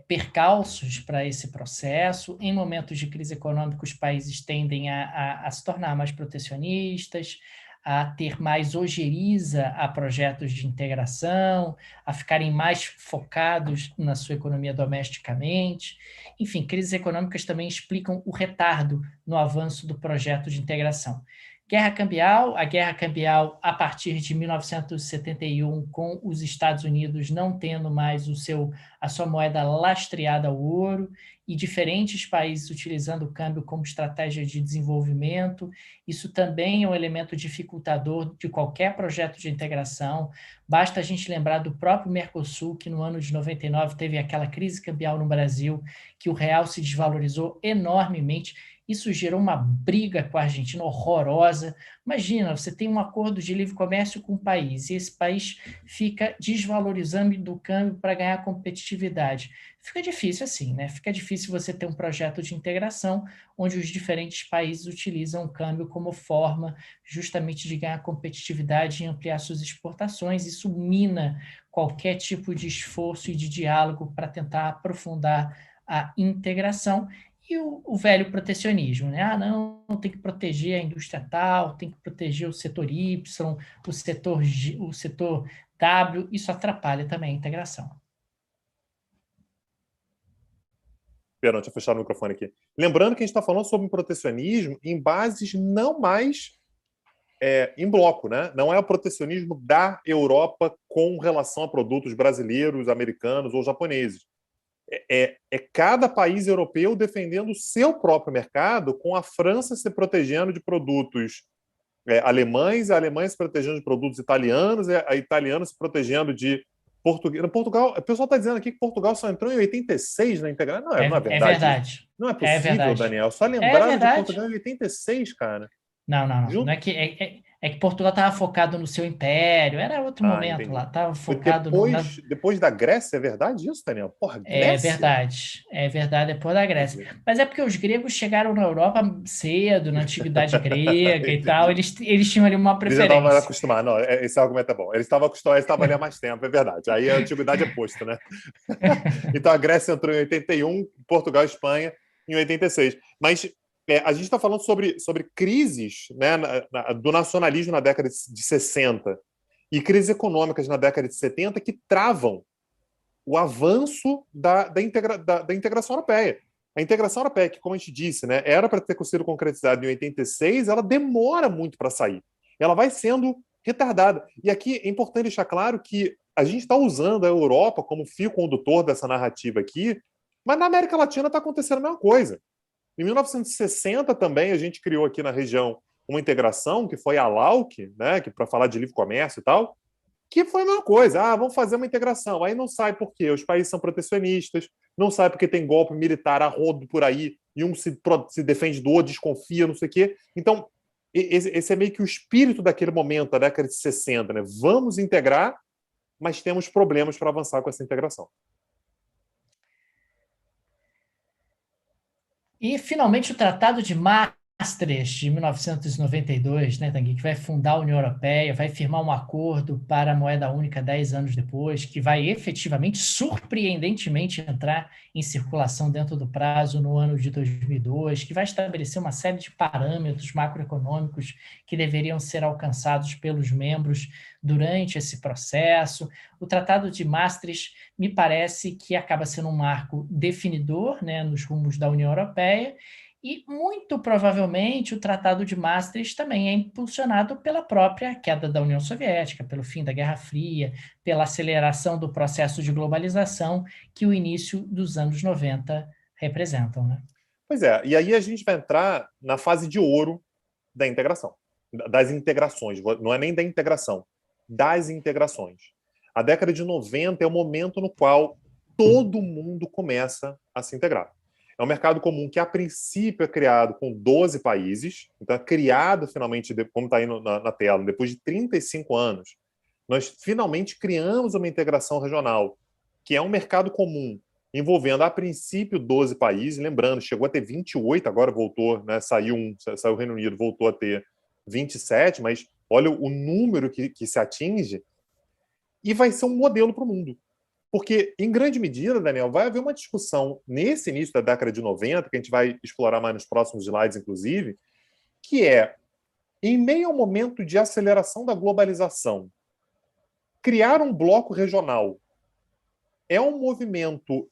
percalços para esse processo. Em momentos de crise econômica, os países tendem a se tornar mais protecionistas, a ter mais ojeriza a projetos de integração, a ficarem mais focados na sua economia domesticamente. Enfim, crises econômicas também explicam o retardo no avanço do projeto de integração. A guerra cambial a partir de 1971, com os Estados Unidos não tendo mais a sua moeda lastreada ao ouro e diferentes países utilizando o câmbio como estratégia de desenvolvimento. Isso também é um elemento dificultador de qualquer projeto de integração. Basta a gente lembrar do próprio Mercosul, que no ano de 99 teve aquela crise cambial no Brasil, que o real se desvalorizou enormemente. Isso gerou uma briga com a Argentina horrorosa. Imagina, você tem um acordo de livre comércio com um país e esse país fica desvalorizando do câmbio para ganhar competitividade. Fica difícil assim, né? Fica difícil você ter um projeto de integração onde os diferentes países utilizam o câmbio como forma justamente de ganhar competitividade e ampliar suas exportações. Isso mina qualquer tipo de esforço e de diálogo para tentar aprofundar a integração e o velho protecionismo, né? Ah, não, tem que proteger a indústria tal, tem que proteger o setor Y, o setor W, isso atrapalha também a integração. Perdão, tinha fechado o microfone aqui. Lembrando que a gente está falando sobre protecionismo em bases não mais em bloco, né? Não é o protecionismo da Europa com relação a produtos brasileiros, americanos ou japoneses. É cada país europeu defendendo o seu próprio mercado, com a França se protegendo de produtos alemães, a Alemanha se protegendo de produtos italianos, a italianos se protegendo de português. No Portugal, o pessoal está dizendo aqui que Portugal só entrou em 86 na integração. Não é É verdade isso. verdade. Não é É possível, verdade. Daniel. Só É lembraram de verdade. Portugal em 86, cara. Não, não, não. Não Junto... é que Portugal estava focado no seu império, era outro Ah, momento lá, entendi. estava focado Depois da Grécia, é verdade isso, Daniel? Porra, Grécia? é verdade, depois da Grécia. Entendi. Mas é porque os gregos chegaram na Europa cedo, na antiguidade grega e tal, Entendi. eles tinham ali uma Eles já estavam mais preferência. acostumados. Não, esse argumento é bom. Eles estavam acostumados, eles estavam ali há mais tempo, é verdade. Aí a antiguidade é posto, né? Então a Grécia entrou em 81, Portugal e Espanha em 86. Mas a gente está falando sobre crises, né, do nacionalismo na década de 60 e crises econômicas na década de 70 que travam o avanço da integração europeia. A integração europeia, que, como a gente disse, né, era para ter sido concretizada em 86, ela demora muito para sair. Ela vai sendo retardada. E aqui é importante deixar claro que a gente está usando a Europa como fio condutor dessa narrativa aqui, mas na América Latina está acontecendo a mesma coisa. Em 1960 também a gente criou aqui na região uma integração que foi a LAUC, né, que para falar de livre comércio e tal, que foi a mesma coisa. Vamos fazer uma integração. Aí não sai por quê? Os países são protecionistas, não sai porque tem golpe militar a rodo por aí, e um se defende do outro, desconfia, não sei o quê. Então, esse é meio que o espírito daquele momento, da década de 60, né? Vamos integrar, mas temos problemas para avançar com essa integração. E, finalmente, o Tratado de Maastricht, de 1992, né, Tanguy, que vai fundar a União Europeia, vai firmar um acordo para a moeda única 10 anos depois, que vai efetivamente, surpreendentemente, entrar em circulação dentro do prazo no ano de 2002, que vai estabelecer uma série de parâmetros macroeconômicos que deveriam ser alcançados pelos membros durante esse processo. O Tratado de Maastricht me parece que acaba sendo um marco definidor, né, nos rumos da União Europeia, e, muito provavelmente, o Tratado de Maastricht também é impulsionado pela própria queda da União Soviética, pelo fim da Guerra Fria, pela aceleração do processo de globalização que o início dos anos 90 representam, né? Pois é, e aí a gente vai entrar na fase de ouro da integração, das integrações, não é nem da integração, das integrações. A década de 90 é o momento no qual todo mundo começa a se integrar. É um mercado comum que, a princípio, é criado com 12 países, então é criado finalmente, como está aí na tela, depois de 35 anos, nós finalmente criamos uma integração regional, que é um mercado comum, envolvendo, a princípio, 12 países, lembrando, chegou a ter 28, agora voltou, né, saiu o Reino Unido, voltou a ter 27, mas olha o número que se atinge, e vai ser um modelo para o mundo. Porque, em grande medida, Daniel, vai haver uma discussão nesse início da década de 90, que a gente vai explorar mais nos próximos slides, inclusive, que é, em meio ao momento de aceleração da globalização, criar um bloco regional é um movimento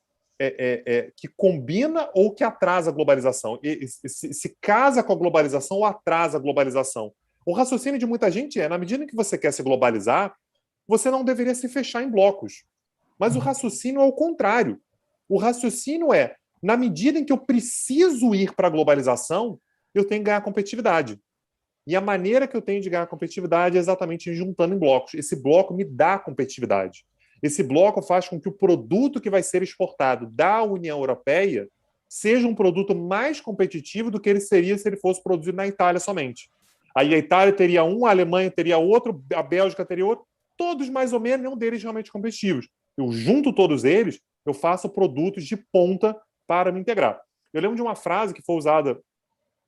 que combina ou que atrasa a globalização? Se casa com a globalização ou atrasa a globalização? O raciocínio de muita gente é, na medida em que você quer se globalizar, você não deveria se fechar em blocos. Mas o raciocínio é o contrário. O raciocínio é, na medida em que eu preciso ir para a globalização, eu tenho que ganhar competitividade. E a maneira que eu tenho de ganhar competitividade é exatamente juntando em blocos. Esse bloco me dá competitividade. Esse bloco faz com que o produto que vai ser exportado da União Europeia seja um produto mais competitivo do que ele seria se ele fosse produzido na Itália somente. Aí a Itália teria um, a Alemanha teria outro, a Bélgica teria outro, todos mais ou menos, nenhum deles realmente competitivos. Eu junto todos eles, eu faço produtos de ponta para me integrar. Eu lembro de uma frase que foi usada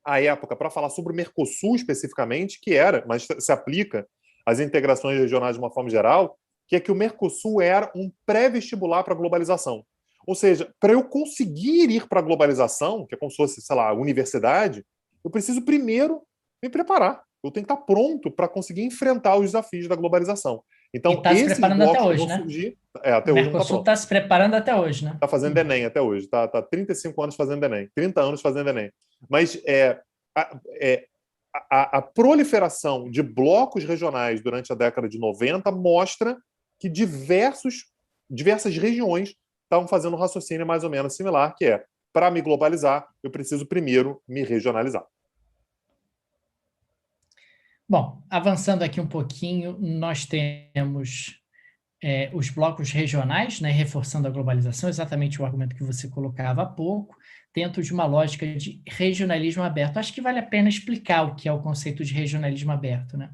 à época para falar sobre o Mercosul especificamente, que era, mas se aplica às integrações regionais de uma forma geral, que é que o Mercosul era um pré-vestibular para a globalização. Ou seja, para eu conseguir ir para a globalização, que é como se fosse, sei lá, universidade, eu preciso primeiro me preparar. Eu tenho que estar pronto para conseguir enfrentar os desafios da globalização. E Então, está se esses preparando até blocos que hoje, vão né? surgir, O até hoje não está Mercosul pronto. está se preparando até hoje, né? Está fazendo Enem até hoje. Está 35 anos fazendo Enem, 30 anos fazendo Enem. Mas a proliferação de blocos regionais durante a década de 90 mostra que diversas regiões estavam fazendo um raciocínio mais ou menos similar, que é, para me globalizar, eu preciso primeiro me regionalizar. Bom, avançando aqui um pouquinho, nós temos os blocos regionais, né, reforçando a globalização, exatamente o argumento que você colocava há pouco, dentro de uma lógica de regionalismo aberto. Acho que vale a pena explicar o que é o conceito de regionalismo aberto, né?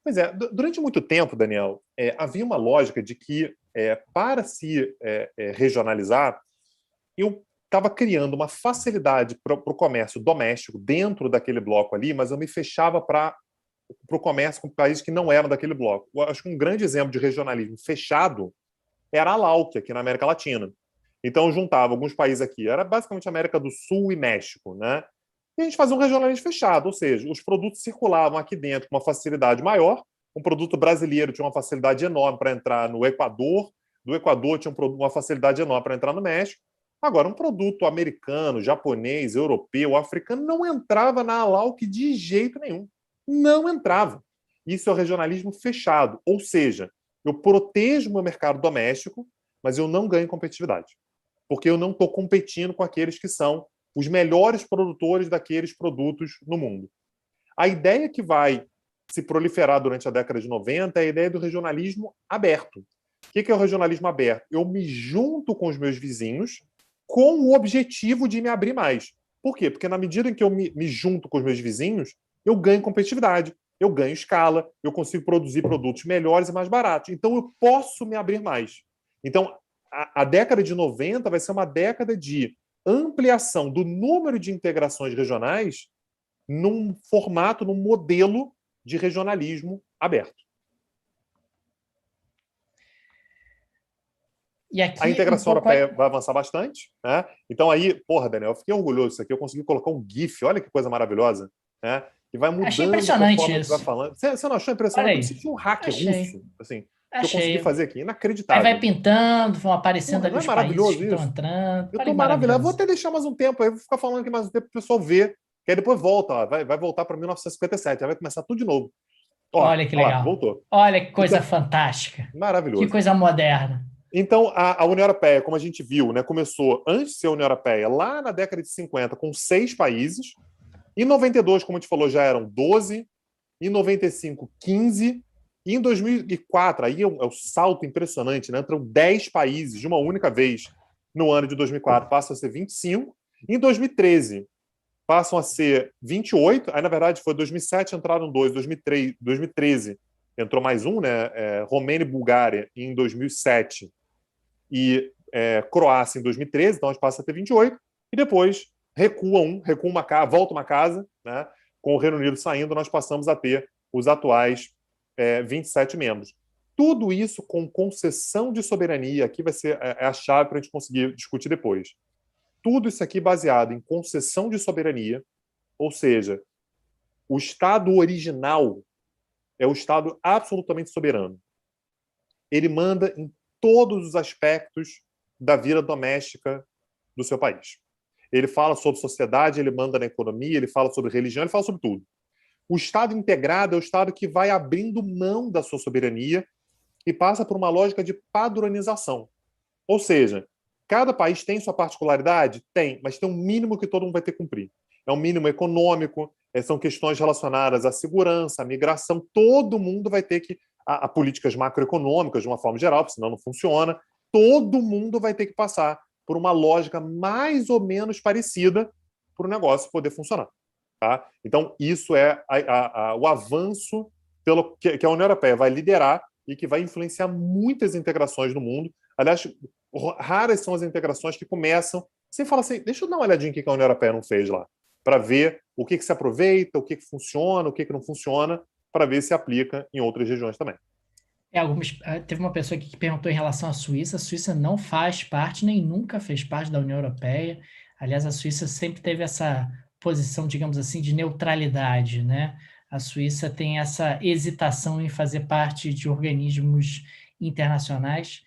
Pois é, durante muito tempo, Daniel, havia uma lógica de que, para se regionalizar, eu estava criando uma facilidade para o comércio doméstico dentro daquele bloco ali, mas eu me fechava para o comércio com países que não eram daquele bloco. Eu acho que um grande exemplo de regionalismo fechado era a LAUC, aqui na América Latina. Então, eu juntava alguns países aqui, era basicamente América do Sul e México, né? E a gente fazia um regionalismo fechado, ou seja, os produtos circulavam aqui dentro com uma facilidade maior. Um produto brasileiro tinha uma facilidade enorme para entrar no Equador, do Equador tinha uma facilidade enorme para entrar no México. Agora, um produto americano, japonês, europeu, africano não entrava na ALAUC de jeito nenhum. Não entrava. Isso é o regionalismo fechado, ou seja, eu protejo o meu mercado doméstico, mas eu não ganho competitividade, porque eu não estou competindo com aqueles que são os melhores produtores daqueles produtos no mundo. A ideia que vai se proliferar durante a década de 90 é a ideia do regionalismo aberto. O que é o regionalismo aberto? Eu me junto com os meus vizinhos com o objetivo de me abrir mais. Por quê? Porque na medida em que eu me junto com os meus vizinhos, eu ganho competitividade, eu ganho escala, eu consigo produzir produtos melhores e mais baratos. Então, eu posso me abrir mais. Então, a década de 90 vai ser uma década de ampliação do número de integrações regionais num formato, num modelo de regionalismo aberto. E aqui, a integração europeia vai avançar bastante, né? Então aí, porra, Daniel, eu fiquei orgulhoso disso aqui, eu consegui colocar um GIF, olha que coisa maravilhosa, né? E vai mudando achei impressionante conforme isso. vai falando. Você não achou impressionante? Eu me senti um hacker russo, assim, que eu consegui fazer aqui, inacreditável. Aí vai pintando, vão aparecendo porra, ali os países que estão entrando. Eu tô maravilhado. Vou até deixar mais um tempo aí, vou ficar falando aqui mais um tempo para o pessoal ver, que aí depois volta, ó, vai voltar para 1957, aí vai começar tudo de novo. Ó, olha que legal. Lá, voltou. Olha que coisa então, fantástica. Maravilhoso. Que coisa moderna. Então, a União Europeia, como a gente viu, né, começou antes de ser a União Europeia, lá na década de 50, com 6 países. Em 92, como a gente falou, já eram 12. Em 95, 15. E em 2004, aí é o salto impressionante, né? Entram 10 países de uma única vez no ano de 2004, passam a ser 25. Em 2013, passam a ser 28. Aí, na verdade, foi 2007, entraram 2. 2013, entrou mais um, né? Romênia e Bulgária em 2007 e Croácia em 2013, então a gente passa a ter 28. E depois recua uma casa, volta uma casa, né? Com o Reino Unido saindo, nós passamos a ter os atuais 27 membros. Tudo isso com concessão de soberania, aqui vai ser a chave para a gente conseguir discutir depois. Tudo isso aqui baseado em concessão de soberania, ou seja, o Estado original é o Estado absolutamente soberano. Ele manda em todos os aspectos da vida doméstica do seu país. Ele fala sobre sociedade, ele manda na economia, ele fala sobre religião, ele fala sobre tudo. O Estado integrado é o Estado que vai abrindo mão da sua soberania e passa por uma lógica de padronização. Ou seja, cada país tem sua particularidade? Tem, mas tem um mínimo que todo mundo vai ter que cumprir. É um mínimo econômico, são questões relacionadas à segurança, à migração, todo mundo vai ter que... a políticas macroeconômicas, de uma forma geral, porque senão não funciona, todo mundo vai ter que passar por uma lógica mais ou menos parecida para o negócio poder funcionar. Tá? Então, isso é o avanço que a União Europeia vai liderar e que vai influenciar muitas integrações no mundo. Aliás, raras são as integrações que começam... Você fala assim, deixa eu dar uma olhadinha no que a União Europeia não fez lá, para ver o que se aproveita, o que funciona, o que não funciona, para ver se aplica em outras regiões também. Teve uma pessoa aqui que perguntou em relação à Suíça. A Suíça não faz parte, nem nunca fez parte da União Europeia. Aliás, a Suíça sempre teve essa posição, digamos assim, de neutralidade, né? A Suíça tem essa hesitação em fazer parte de organismos internacionais,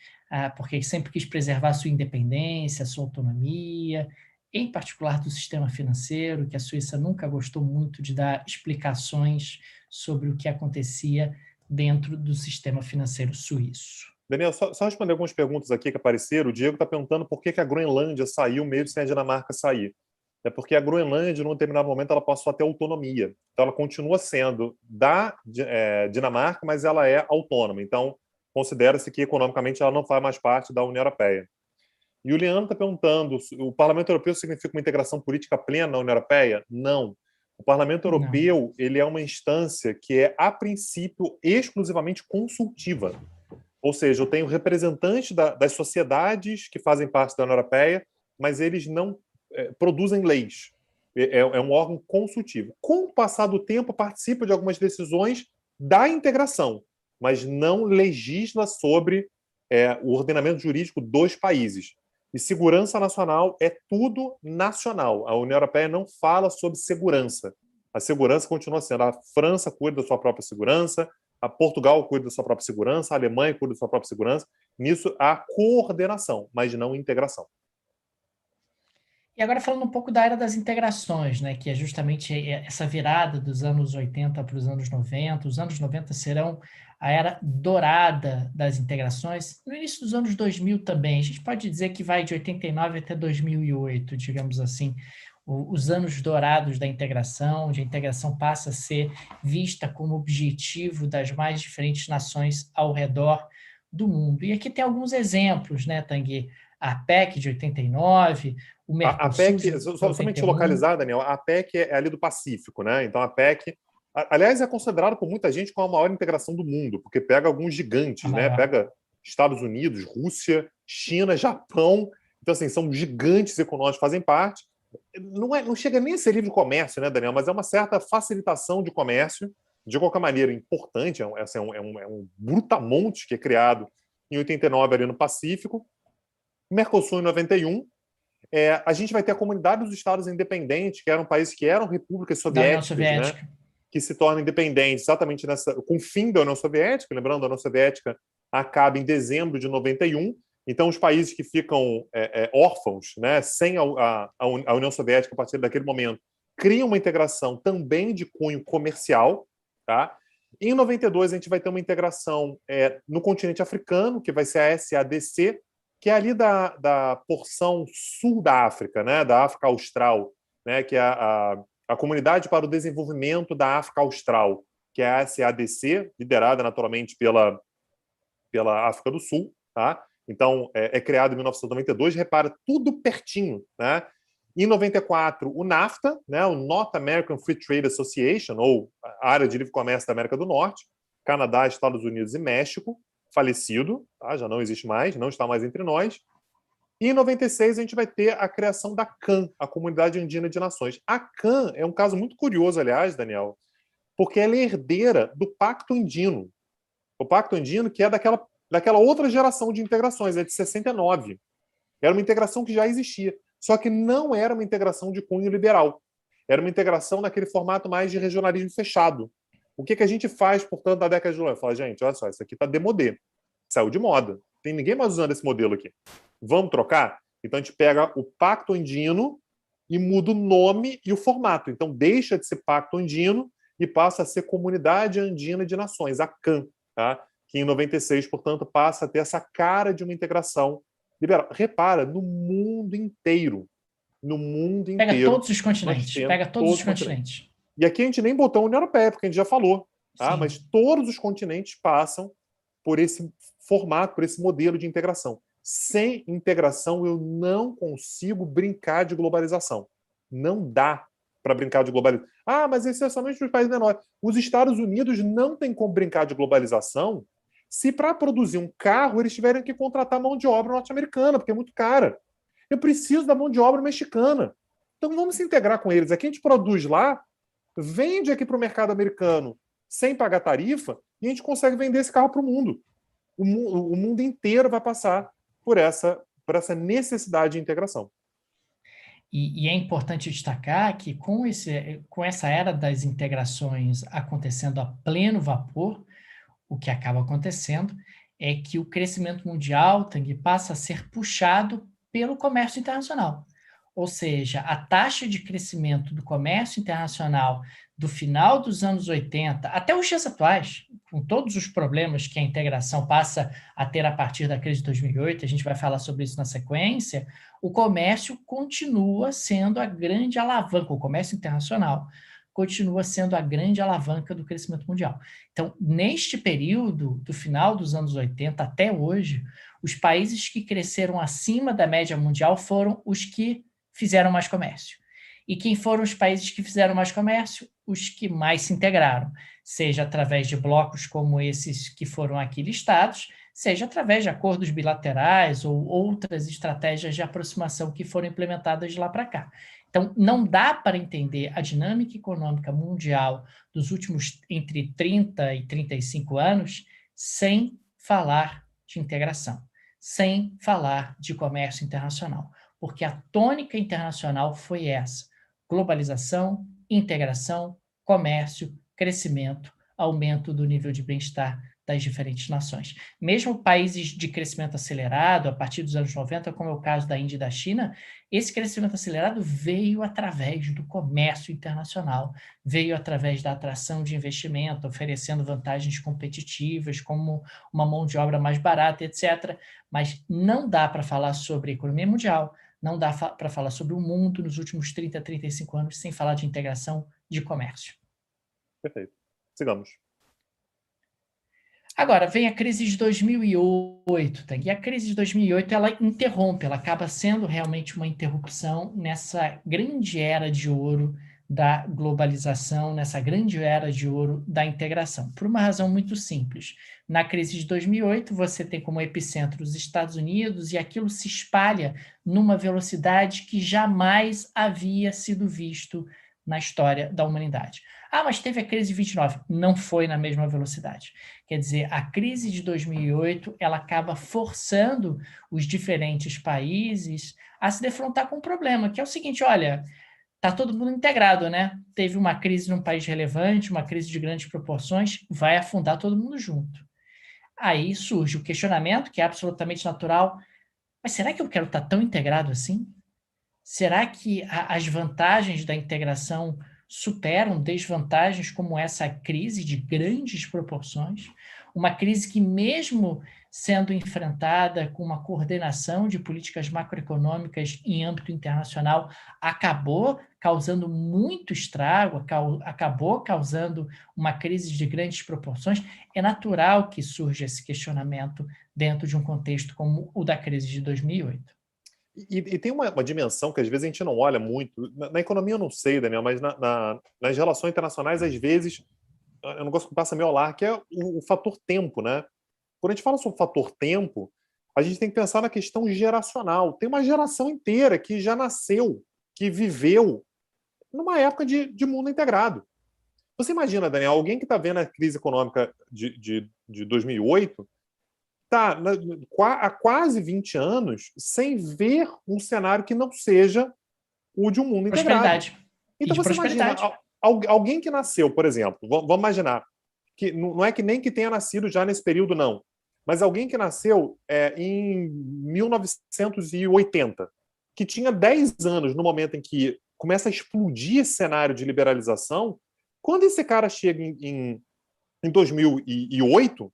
porque sempre quis preservar a sua independência, a sua autonomia, em particular do sistema financeiro, que a Suíça nunca gostou muito de dar explicações sobre o que acontecia dentro do sistema financeiro suíço. Daniel, só responder algumas perguntas aqui que apareceram. O Diego está perguntando por que a Groenlândia saiu mesmo sem a Dinamarca sair. É porque a Groenlândia, num determinado momento, ela passou a ter autonomia. Então, ela continua sendo da Dinamarca, mas ela é autônoma. Então, considera-se que, economicamente, ela não faz mais parte da União Europeia. E o Leandro está perguntando, o Parlamento Europeu significa uma integração política plena na União Europeia? Não. O Parlamento Europeu ele é uma instância que é, a princípio, exclusivamente consultiva. Ou seja, eu tenho representantes das sociedades que fazem parte da União Europeia, mas eles não produzem leis. É um órgão consultivo. Com o passar do tempo, participa de algumas decisões da integração, mas não legisla sobre o ordenamento jurídico dos países. E segurança nacional é tudo nacional. A União Europeia não fala sobre segurança. A segurança continua sendo. A França cuida da sua própria segurança, a Portugal cuida da sua própria segurança, a Alemanha cuida da sua própria segurança. Nisso há coordenação, mas não integração. E agora falando um pouco da era das integrações, né, que é justamente essa virada dos anos 80 para os anos 90. Os anos 90 serão a era dourada das integrações. No início dos anos 2000 também. A gente pode dizer que vai de 89 até 2008, digamos assim. os anos dourados da integração, onde a integração passa a ser vista como objetivo das mais diferentes nações ao redor do mundo. E aqui tem alguns exemplos, né, Tanguy? A APEC de 89, o A Mercosul de PEC, somente 91. localizar, Daniel, a PEC é ali do Pacífico, né? Então a PEC, aliás, é considerado por muita gente como a maior integração do mundo, porque pega alguns A gigantes, né? maior. Pega Estados Unidos, Rússia, China, Japão. Então, assim, são gigantes econômicos que fazem parte. Não chega nem a ser livre comércio, né, Daniel? Mas é uma certa facilitação de comércio, de qualquer maneira, importante. É um brutamonte que é criado em 89 ali no Pacífico. Mercosul em 91. A gente vai ter a Comunidade dos Estados Independentes, que eram países que eram repúblicas Da União soviéticas, né? Soviética. Que se tornam independentes exatamente com o fim da União Soviética. Lembrando, a União Soviética acaba em dezembro de 91. Então, os países que ficam órfãos, né, sem a União Soviética a partir daquele momento, criam uma integração também de cunho comercial. Tá? Em 92, a gente vai ter uma integração no continente africano, que vai ser a SADC, que é ali da porção sul da África, né, da África Austral, né, que é a Comunidade para o Desenvolvimento da África Austral, que é a SADC, liderada naturalmente pela África do Sul. Tá? Então, é criado em 1992, repara, tudo pertinho. Né? Em 94, o NAFTA, né, o North American Free Trade Association, ou a Área de Livre Comércio da América do Norte, Canadá, Estados Unidos e México, falecido, tá? Já não existe mais, não está mais entre nós. E em 96 a gente vai ter a criação da CAN, a Comunidade Andina de Nações. A CAN é um caso muito curioso, aliás, Daniel, porque ela é herdeira do Pacto Andino. O Pacto Andino, que é daquela outra geração de integrações, é de 69. Era uma integração que já existia, só que não era uma integração de cunho liberal. Era uma integração naquele formato mais de regionalismo fechado. O que a gente faz, portanto, na década de 90? Fala, gente, olha só, isso aqui está demodé. Saiu de moda. Tem ninguém mais usando esse modelo aqui. Vamos trocar? Então a gente pega o Pacto Andino e muda o nome e o formato. Então deixa de ser Pacto Andino e passa a ser Comunidade Andina de Nações, a CAN, tá? Que em 96, portanto, passa a ter essa cara de uma integração liberal. Repara, no mundo inteiro. No mundo Pega inteiro. todos os continentes. Pega todos os continentes. E aqui a gente nem botou a União Europeia, porque a gente já falou. Tá? Sim. Mas todos os continentes passam por esse formato, por esse modelo de integração. Sem integração, eu não consigo brincar de globalização. Não dá para brincar de globalização. Ah, mas isso é somente para os países menores. Os Estados Unidos não têm como brincar de globalização se para produzir um carro eles tiverem que contratar mão de obra norte-americana, porque é muito cara. Eu preciso da mão de obra mexicana. Então vamos se integrar com eles. Aqui a gente produz lá, vende aqui para o mercado americano sem pagar tarifa e a gente consegue vender esse carro para o mundo. O mundo inteiro vai passar por essa necessidade de integração. E é importante destacar que com essa era das integrações acontecendo a pleno vapor, o que acaba acontecendo é que o crescimento mundial, Tanguy, passa a ser puxado pelo comércio internacional. Ou seja, a taxa de crescimento do comércio internacional do final dos anos 80 até os dias atuais, com todos os problemas que a integração passa a ter a partir da crise de 2008, a gente vai falar sobre isso na sequência, o comércio continua sendo a grande alavanca, o comércio internacional continua sendo a grande alavanca do crescimento mundial. Então, neste período, do final dos anos 80 até hoje, os países que cresceram acima da média mundial foram os que fizeram mais comércio. E quem foram os países que fizeram mais comércio? Os que mais se integraram, seja através de blocos como esses que foram aqui listados, seja através de acordos bilaterais ou outras estratégias de aproximação que foram implementadas de lá para cá. Então, não dá para entender a dinâmica econômica mundial dos últimos entre 30 e 35 anos sem falar de integração, sem falar de comércio internacional, porque a tônica internacional foi essa: globalização, integração, comércio, crescimento, aumento do nível de bem-estar das diferentes nações. Mesmo países de crescimento acelerado, a partir dos anos 90, como é o caso da Índia e da China, esse crescimento acelerado veio através do comércio internacional, veio através da atração de investimento, oferecendo vantagens competitivas, como uma mão de obra mais barata, etc. Mas não dá para falar sobre economia mundial, Não dá para falar sobre o mundo nos últimos 30, 35 anos sem falar de integração de comércio. Perfeito. Sigamos. Agora, vem a crise de 2008, tá? E a crise de 2008, ela interrompe, ela acaba sendo realmente uma interrupção nessa grande era de ouro da globalização, nessa grande era de ouro da integração, por uma razão muito simples. Na crise de 2008, você tem como epicentro os Estados Unidos e aquilo se espalha numa velocidade que jamais havia sido visto na história da humanidade. Ah, mas teve a crise de 29. Não foi na mesma velocidade. Quer dizer, a crise de 2008, ela acaba forçando os diferentes países a se defrontar com um problema, que é o seguinte, olha, está todo mundo integrado, né? Teve uma crise num país relevante, uma crise de grandes proporções, vai afundar todo mundo junto. Aí surge o questionamento, que é absolutamente natural, mas será que eu quero estar tão integrado assim? Será que as vantagens da integração superam desvantagens como essa crise de grandes proporções? Uma crise que, mesmo sendo enfrentada com uma coordenação de políticas macroeconômicas em âmbito internacional, acabou causando muito estrago, acabou causando uma crise de grandes proporções. É natural que surja esse questionamento dentro de um contexto como o da crise de 2008. E tem uma dimensão que às vezes a gente não olha muito. Na economia eu não sei, Daniel, mas nas relações internacionais, às vezes, é um negócio que passa meio ao lar, que é o fator tempo, né? Quando a gente fala sobre o fator tempo, a gente tem que pensar na questão geracional. Tem uma geração inteira que já nasceu, que viveu numa época de mundo integrado. Você imagina, Daniel, alguém que está vendo a crise econômica de 2008 está há quase 20 anos sem ver um cenário que não seja o de um mundo integrado. Prosperidade. Então você imagina, alguém que nasceu, por exemplo, vamos imaginar, que não é que nem que tenha nascido já nesse período, não, mas alguém que nasceu em 1980, que tinha 10 anos no momento em que começa a explodir esse cenário de liberalização, quando esse cara chega em 2008,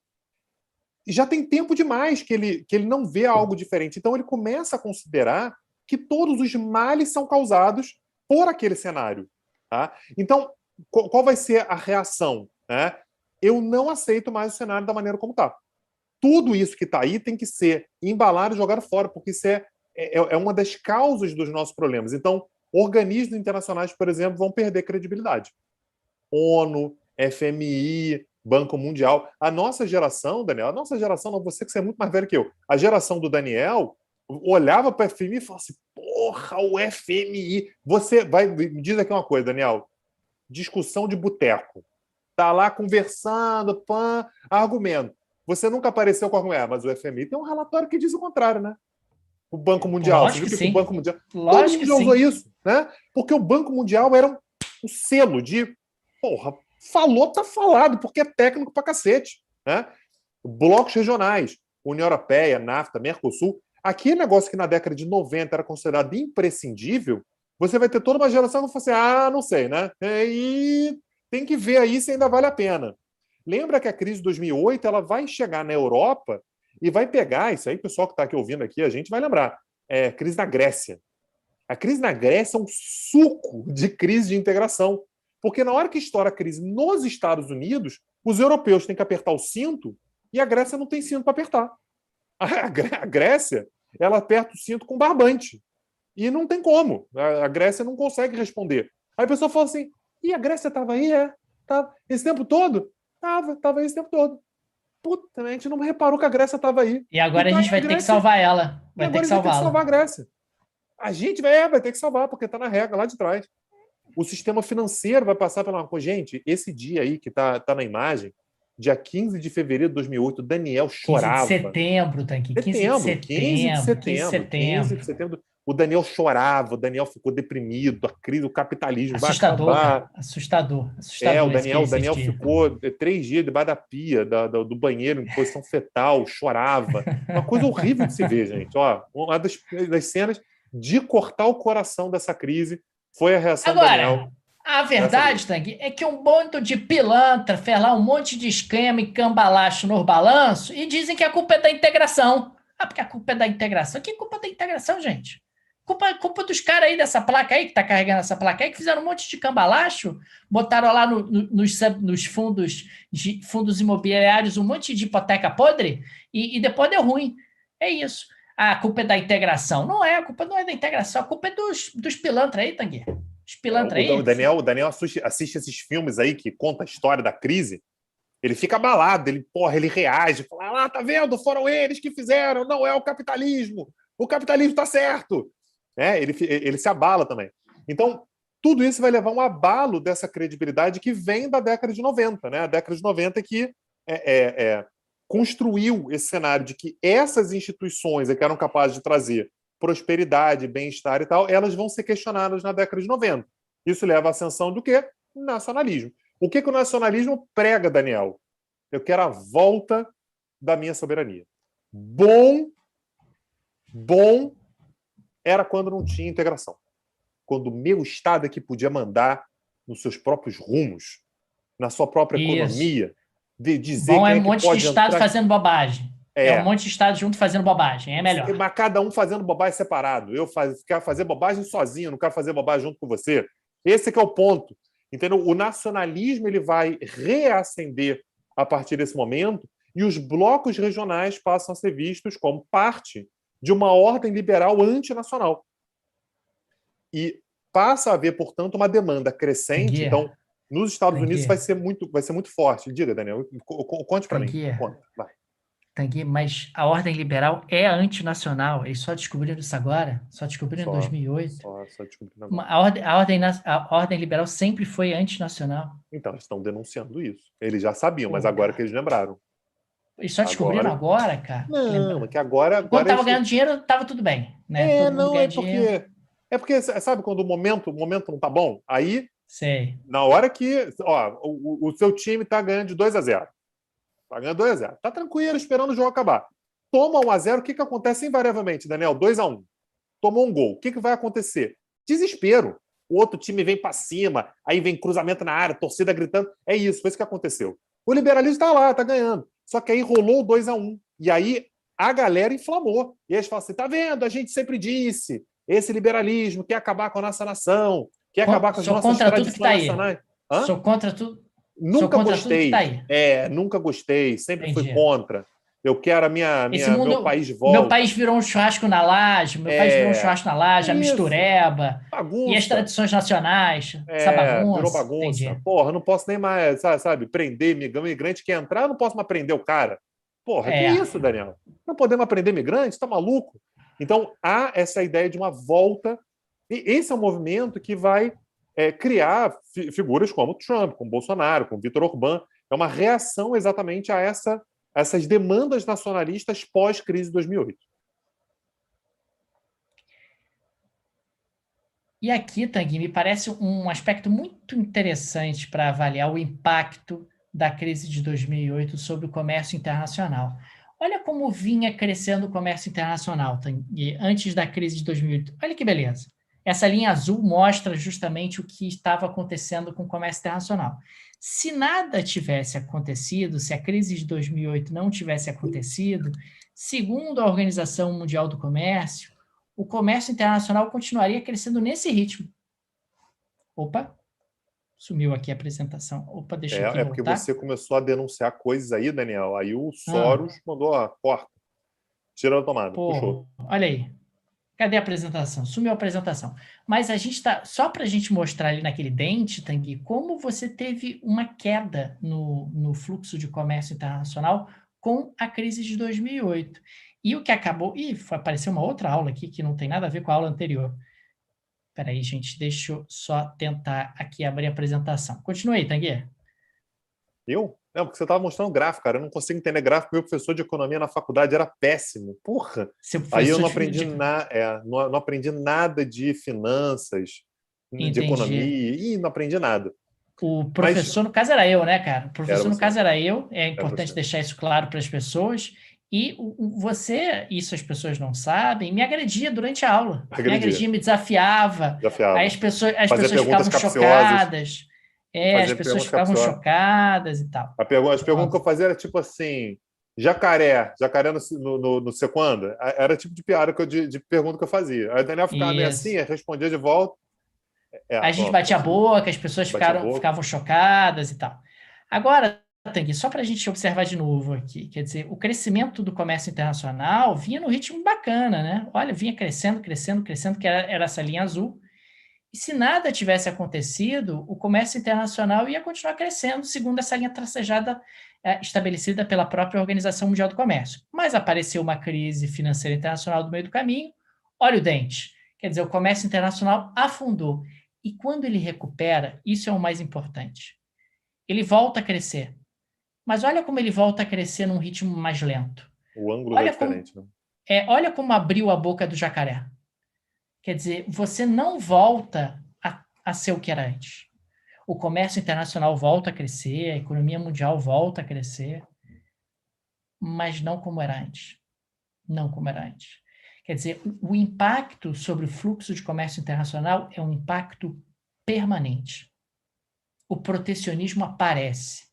já tem tempo demais que ele não vê algo diferente. Então ele começa a considerar que todos os males são causados por aquele cenário. Tá? Então, qual vai ser a reação? Né? Eu não aceito mais o cenário da maneira como está. Tudo isso que está aí tem que ser embalado e jogado fora, porque isso é uma das causas dos nossos problemas. Então, organismos internacionais, por exemplo, vão perder credibilidade. ONU, FMI, Banco Mundial. A nossa geração, Daniel, a nossa geração, não, você que é muito mais velho que eu, a geração do Daniel olhava para o FMI e falava assim, porra, o FMI. Você vai, me diz aqui uma coisa, Daniel, discussão de boteco. Tá lá conversando, argumento. Você nunca apareceu com argumento, mas o FMI tem um relatório que diz o contrário, né? O Banco Mundial. Lógico você viu que sim. O Banco Mundial. Lógico todo mundo já usou isso, né? Porque o Banco Mundial era um selo de porra, falou, tá falado, porque é técnico pra cacete. Né? Blocos regionais, União Europeia, NAFTA, Mercosul. Aquele negócio que na década de 90 era considerado imprescindível, você vai ter toda uma geração que vai falar assim, não sei, né? E tem que ver aí se ainda vale a pena. Lembra que a crise de 2008 ela vai chegar na Europa e vai pegar, isso aí o pessoal que está aqui ouvindo aqui, a gente vai lembrar, crise na Grécia. A crise na Grécia é um suco de crise de integração. Porque na hora que estoura a crise nos Estados Unidos, os europeus têm que apertar o cinto e a Grécia não tem cinto para apertar. A Grécia, ela aperta o cinto com barbante. E não tem como. A Grécia não consegue responder. Aí a pessoa fala assim, e a Grécia estava aí, Tava. Esse tempo todo? Estava aí esse tempo todo. Puta, a gente não reparou que a Grécia estava aí. E agora então, a gente vai ter que salvar ela. Vai ter que salvar a Grécia. A gente vai ter que salvar, porque está na regra lá de trás. O sistema financeiro vai passar pela... Gente, esse dia aí que tá na imagem, dia 15 de fevereiro de 2008, Daniel chorava. 15 de setembro, tá aqui. 15 de setembro. O Daniel chorava, o Daniel ficou deprimido, a crise, o capitalismo assustador, vai acabar. Assustador. O Daniel ficou 3 dias debaixo da pia, do banheiro, em posição fetal, chorava. Uma coisa horrível de se ver, gente. Ó, uma das cenas de cortar o coração dessa crise foi a reação do Daniel. A verdade, Tanguy, é que um monte de pilantra fez lá um monte de esquema e cambalacho no balanço e dizem que a culpa é da integração. Porque a culpa é da integração. Que culpa da integração, gente? culpa dos caras aí dessa placa aí, que tá carregando essa placa aí, que fizeram um monte de cambalacho, botaram lá nos fundos imobiliários um monte de hipoteca podre e depois deu ruim. É isso. A culpa é da integração. Não é, a culpa não é da integração, a culpa é dos pilantras aí, Tanguy. Os pilantras aí. O Daniel assiste esses filmes aí que conta a história da crise, ele fica abalado, ele reage, fala, tá vendo? Foram eles que fizeram, não é o capitalismo tá certo. Ele se abala também. Então, tudo isso vai levar um abalo dessa credibilidade que vem da década de 90, né? A década de 90 que construiu esse cenário de que essas instituições que eram capazes de trazer prosperidade, bem-estar e tal, elas vão ser questionadas na década de 90. Isso leva à ascensão do quê? Nacionalismo. O que o nacionalismo prega, Daniel? Eu quero a volta da minha soberania. Bom era quando não tinha integração. Quando o meu Estado é que podia mandar nos seus próprios rumos, na sua própria economia, dizer bom, quem é um monte de Estado fazendo bobagem. É um monte de Estado junto fazendo bobagem, é melhor. Mas cada um fazendo bobagem separado. Eu quero fazer bobagem sozinho, não quero fazer bobagem junto com você. Esse que é o ponto. Entendeu? O nacionalismo ele vai reacender a partir desse momento e os blocos regionais passam a ser vistos como parte de uma ordem liberal antinacional. E passa a haver, portanto, uma demanda crescente. Então, nos Estados Unidos vai ser muito forte. Diga, Daniel, conte para mim. Conta, vai. Tanguy, mas a ordem liberal é antinacional. Eles só descobriram isso agora? Só descobriram em 2008? Só descobriram agora. A ordem liberal sempre foi antinacional. Então, eles estão denunciando isso. Eles já sabiam, mas agora que eles lembraram. Eles só descobriram agora, cara? Não, que agora... Quando estava ganhando dinheiro, estava tudo bem. Né? Porque, sabe quando o momento não tá bom? Aí, sei. Na hora que o seu time tá ganhando de 2-0. Tá ganhando 2-0. Tá tranquilo, esperando o jogo acabar. Toma 1-0, o que acontece invariavelmente, Daniel? 2-1. Tomou um gol. O que vai acontecer? Desespero. O outro time vem para cima, aí vem cruzamento na área, torcida gritando. É isso, foi isso que aconteceu. O liberalismo tá lá, tá ganhando. Só que aí rolou o 2-1. E aí a galera inflamou. E eles falam assim, tá vendo? A gente sempre disse, esse liberalismo quer acabar com a nossa nação, quer acabar com as nossas tradições nacionais. Sou contra tudo. Nunca gostei. Nunca gostei. Sempre fui contra. Eu quero meu país de volta. Meu país virou um churrasco na laje, a mistureba. Bagunça. E as tradições nacionais. Essa bagunça. Virou bagunça. Entendi. Porra, não posso nem mais, sabe, prender migrante que entrar, não posso mais prender o cara. Porra, que isso, Daniel? Não podemos prender migrante? Tá maluco? Então, há essa ideia de uma volta. E esse é um movimento que vai criar figuras como Trump, como Bolsonaro, como Viktor Orbán. É uma reação exatamente a essas demandas nacionalistas pós-crise de 2008. E aqui, Tanguy, me parece um aspecto muito interessante para avaliar o impacto da crise de 2008 sobre o comércio internacional. Olha como vinha crescendo o comércio internacional, Tanguy, antes da crise de 2008. Olha que beleza. Essa linha azul mostra justamente o que estava acontecendo com o comércio internacional. Se nada tivesse acontecido, se a crise de 2008 não tivesse acontecido, segundo a Organização Mundial do Comércio, o comércio internacional continuaria crescendo nesse ritmo. Opa, sumiu aqui a apresentação. Opa, deixa eu aqui voltar. Porque você começou a denunciar coisas aí, Daniel. Aí o Soros mandou, corta. Tira da tomada, puxou. Olha aí. Cadê a apresentação? Sumiu a apresentação. Mas a gente está... Só para a gente mostrar ali naquele dente, Tanguy, como você teve uma queda no fluxo de comércio internacional com a crise de 2008. E o que acabou... apareceu uma outra aula aqui que não tem nada a ver com a aula anterior. Espera aí, gente. Deixa eu só tentar aqui abrir a apresentação. Continua aí, Tanguy. Eu? Não, porque você estava mostrando gráfico, cara. Eu não consigo entender gráfico. Meu professor de economia na faculdade era péssimo. Porra! Aí eu não aprendi, não aprendi nada de finanças, de economia. Não aprendi nada. O professor, no caso, era eu, né, cara? O professor, no caso, era eu. É importante deixar isso claro para as pessoas. E você, isso as pessoas não sabem, me agredia durante a aula. Me agredia, me desafiava. Aí as pessoas ficavam chocadas. As pessoas ficavam chocadas e tal. As perguntas que eu fazia era tipo assim, jacaré no sequanda, era tipo de piada de pergunta que eu fazia. Aí o Daniel ficava meio assim, Isso. respondia de volta. A gente Pronto, batia a consegui. boca, as pessoas Bati a boca. ficavam chocadas e tal. Agora, Tanguy, só para a gente observar de novo aqui, quer dizer, o crescimento do comércio internacional vinha no ritmo bacana, né? Olha, vinha crescendo, crescendo, crescendo, que era essa linha azul. E se nada tivesse acontecido, o comércio internacional ia continuar crescendo, segundo essa linha tracejada estabelecida pela própria Organização Mundial do Comércio. Mas apareceu uma crise financeira internacional do meio do caminho, olha o dente. Quer dizer, o comércio internacional afundou. E quando ele recupera, isso é o mais importante. Ele volta a crescer. Mas olha como ele volta a crescer num ritmo mais lento. O ângulo é Olha como, diferente, né? olha como abriu a boca do jacaré. Quer dizer, você não volta a ser o que era antes. O comércio internacional volta a crescer, a economia mundial volta a crescer, mas não como era antes. Não como era antes. Quer dizer, o impacto sobre o fluxo de comércio internacional é um impacto permanente. O protecionismo aparece,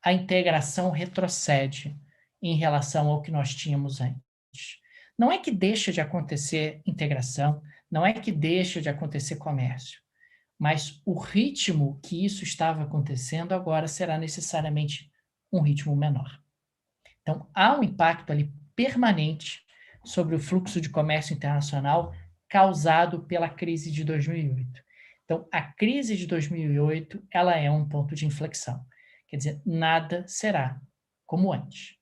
a integração retrocede em relação ao que nós tínhamos antes. Não é que deixa de acontecer integração, não é que deixa de acontecer comércio, mas o ritmo que isso estava acontecendo agora será necessariamente um ritmo menor. Então, há um impacto ali permanente sobre o fluxo de comércio internacional causado pela crise de 2008. Então, a crise de 2008, ela é um ponto de inflexão. Quer dizer, nada será como antes.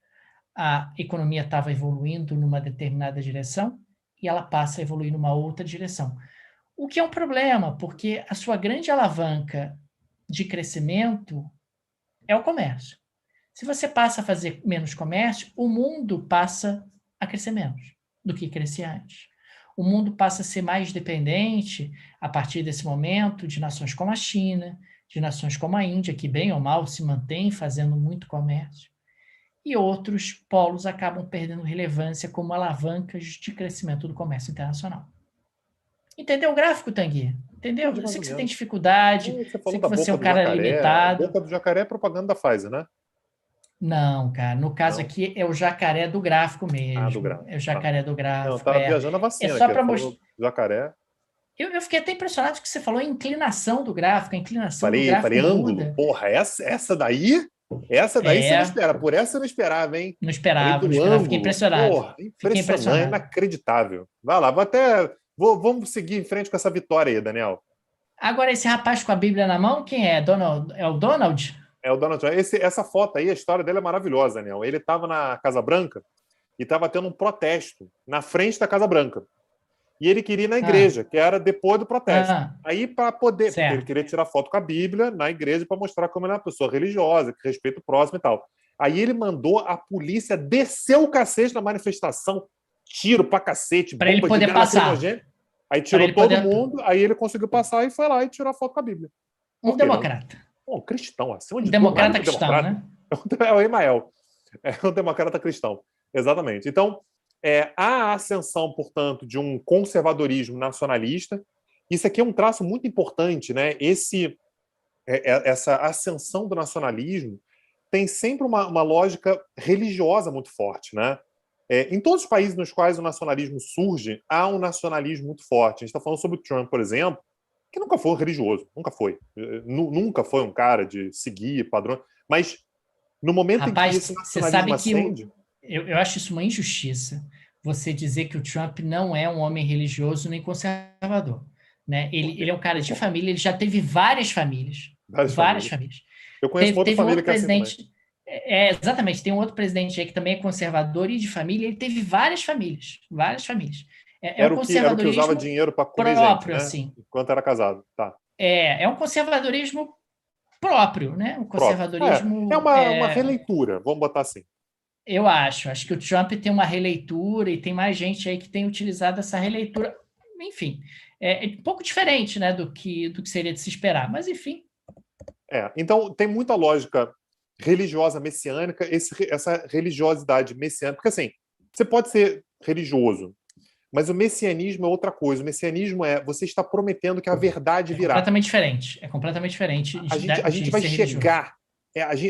A economia estava evoluindo numa determinada direção e ela passa a evoluir numa outra direção. O que é um problema, porque a sua grande alavanca de crescimento é o comércio. Se você passa a fazer menos comércio, o mundo passa a crescer menos do que crescia antes. O mundo passa a ser mais dependente, a partir desse momento, de nações como a China, de nações como a Índia, que bem ou mal se mantém fazendo muito comércio, e outros polos acabam perdendo relevância como alavancas de crescimento do comércio internacional. Entendeu o gráfico, Tanguy? Entendeu? Entendi Eu mais sei ou que você tem menos. dificuldade, Você sei falou que da você é boca um do cara jacaré. A limitado. boca do jacaré é propaganda da Pfizer, né? Não, cara, no caso Não. aqui é o jacaré do gráfico Ah, do mesmo. grau. É o Tá. jacaré do Não, eu gráfico, tava viajando a É vacina só aqui. para mostrar. Falou jacaré. Eu fiquei até impressionado que você falou em inclinação do gráfico. A inclinação do gráfico Falei ângulo. muda. Porra, essa daí você não É, espera. Por essa eu não esperava, hein? não Falei esperava, não do esperava. Fiquei ângulo. impressionado. Porra, Fiquei impressionante, impressionado. inacreditável. Vai lá, vamos seguir em frente com essa vitória aí, Daniel. Agora, esse rapaz com a Bíblia na mão, quem é? Donald, é o Donald? É o Donald Trump. Essa foto aí, a história dele é maravilhosa, Daniel. Ele estava na Casa Branca e estava tendo um protesto na frente da Casa Branca. E ele queria ir na Ah, igreja, que era depois do protesto. ah, Aí, para poder, porque ele certo. queria tirar foto com a Bíblia na igreja para mostrar como ele é uma pessoa religiosa, que respeita o próximo e tal. Aí ele mandou a polícia descer o cacete na manifestação, tiro pra cacete, Para ele bomba de poder gás passar. lacrimogêneo. Aí Para tirou ele todo poder. mundo, aí ele conseguiu passar e foi lá e tirou a foto com a Bíblia. Um Por quê? Não? democrata. Um cristão, acima Um de tudo, mais do democrata que cristão, democrata. né? É o Emael. É um democrata cristão. Exatamente. Então, há a ascensão, portanto, de um conservadorismo nacionalista. Isso aqui é um traço muito importante, né? Essa ascensão do nacionalismo tem sempre uma lógica religiosa muito forte, né? Em todos os países nos quais o nacionalismo surge, há um nacionalismo muito forte. A gente está falando sobre o Trump, por exemplo, que nunca foi um religioso, nunca foi. Nunca foi um cara de seguir padrões. Mas no momento em que esse Rapaz, você nacionalismo sabe que ascende, eu acho isso uma injustiça, você dizer que o Trump não é um homem religioso nem conservador. Né? por Ele quê? é um cara Me de conta. família, ele já teve várias famílias. Várias Várias famílias. famílias. Eu conheço uma Teve, outra teve um família outro que é assim também. presidente. Exatamente, tem um outro presidente aí que também é conservador e de família, ele teve várias famílias. Várias famílias. É um Era o que usava conservadorismo dinheiro para comer gente, próprio, né? assim. Enquanto era casado. Tá. É um conservadorismo próprio, né? Um Próprio. É conservadorismo uma releitura, vamos botar assim. eu acho que o Trump tem uma releitura e tem mais gente aí que tem utilizado essa releitura. Enfim, é um pouco diferente, né, do que seria de se esperar. Mas, enfim. Então, tem muita lógica religiosa messiânica, essa religiosidade messiânica. Porque, assim, você pode ser religioso, mas o messianismo é outra coisa. O messianismo você está prometendo que a verdade É virá. completamente diferente. É completamente diferente A gente de vai ser religioso. chegar,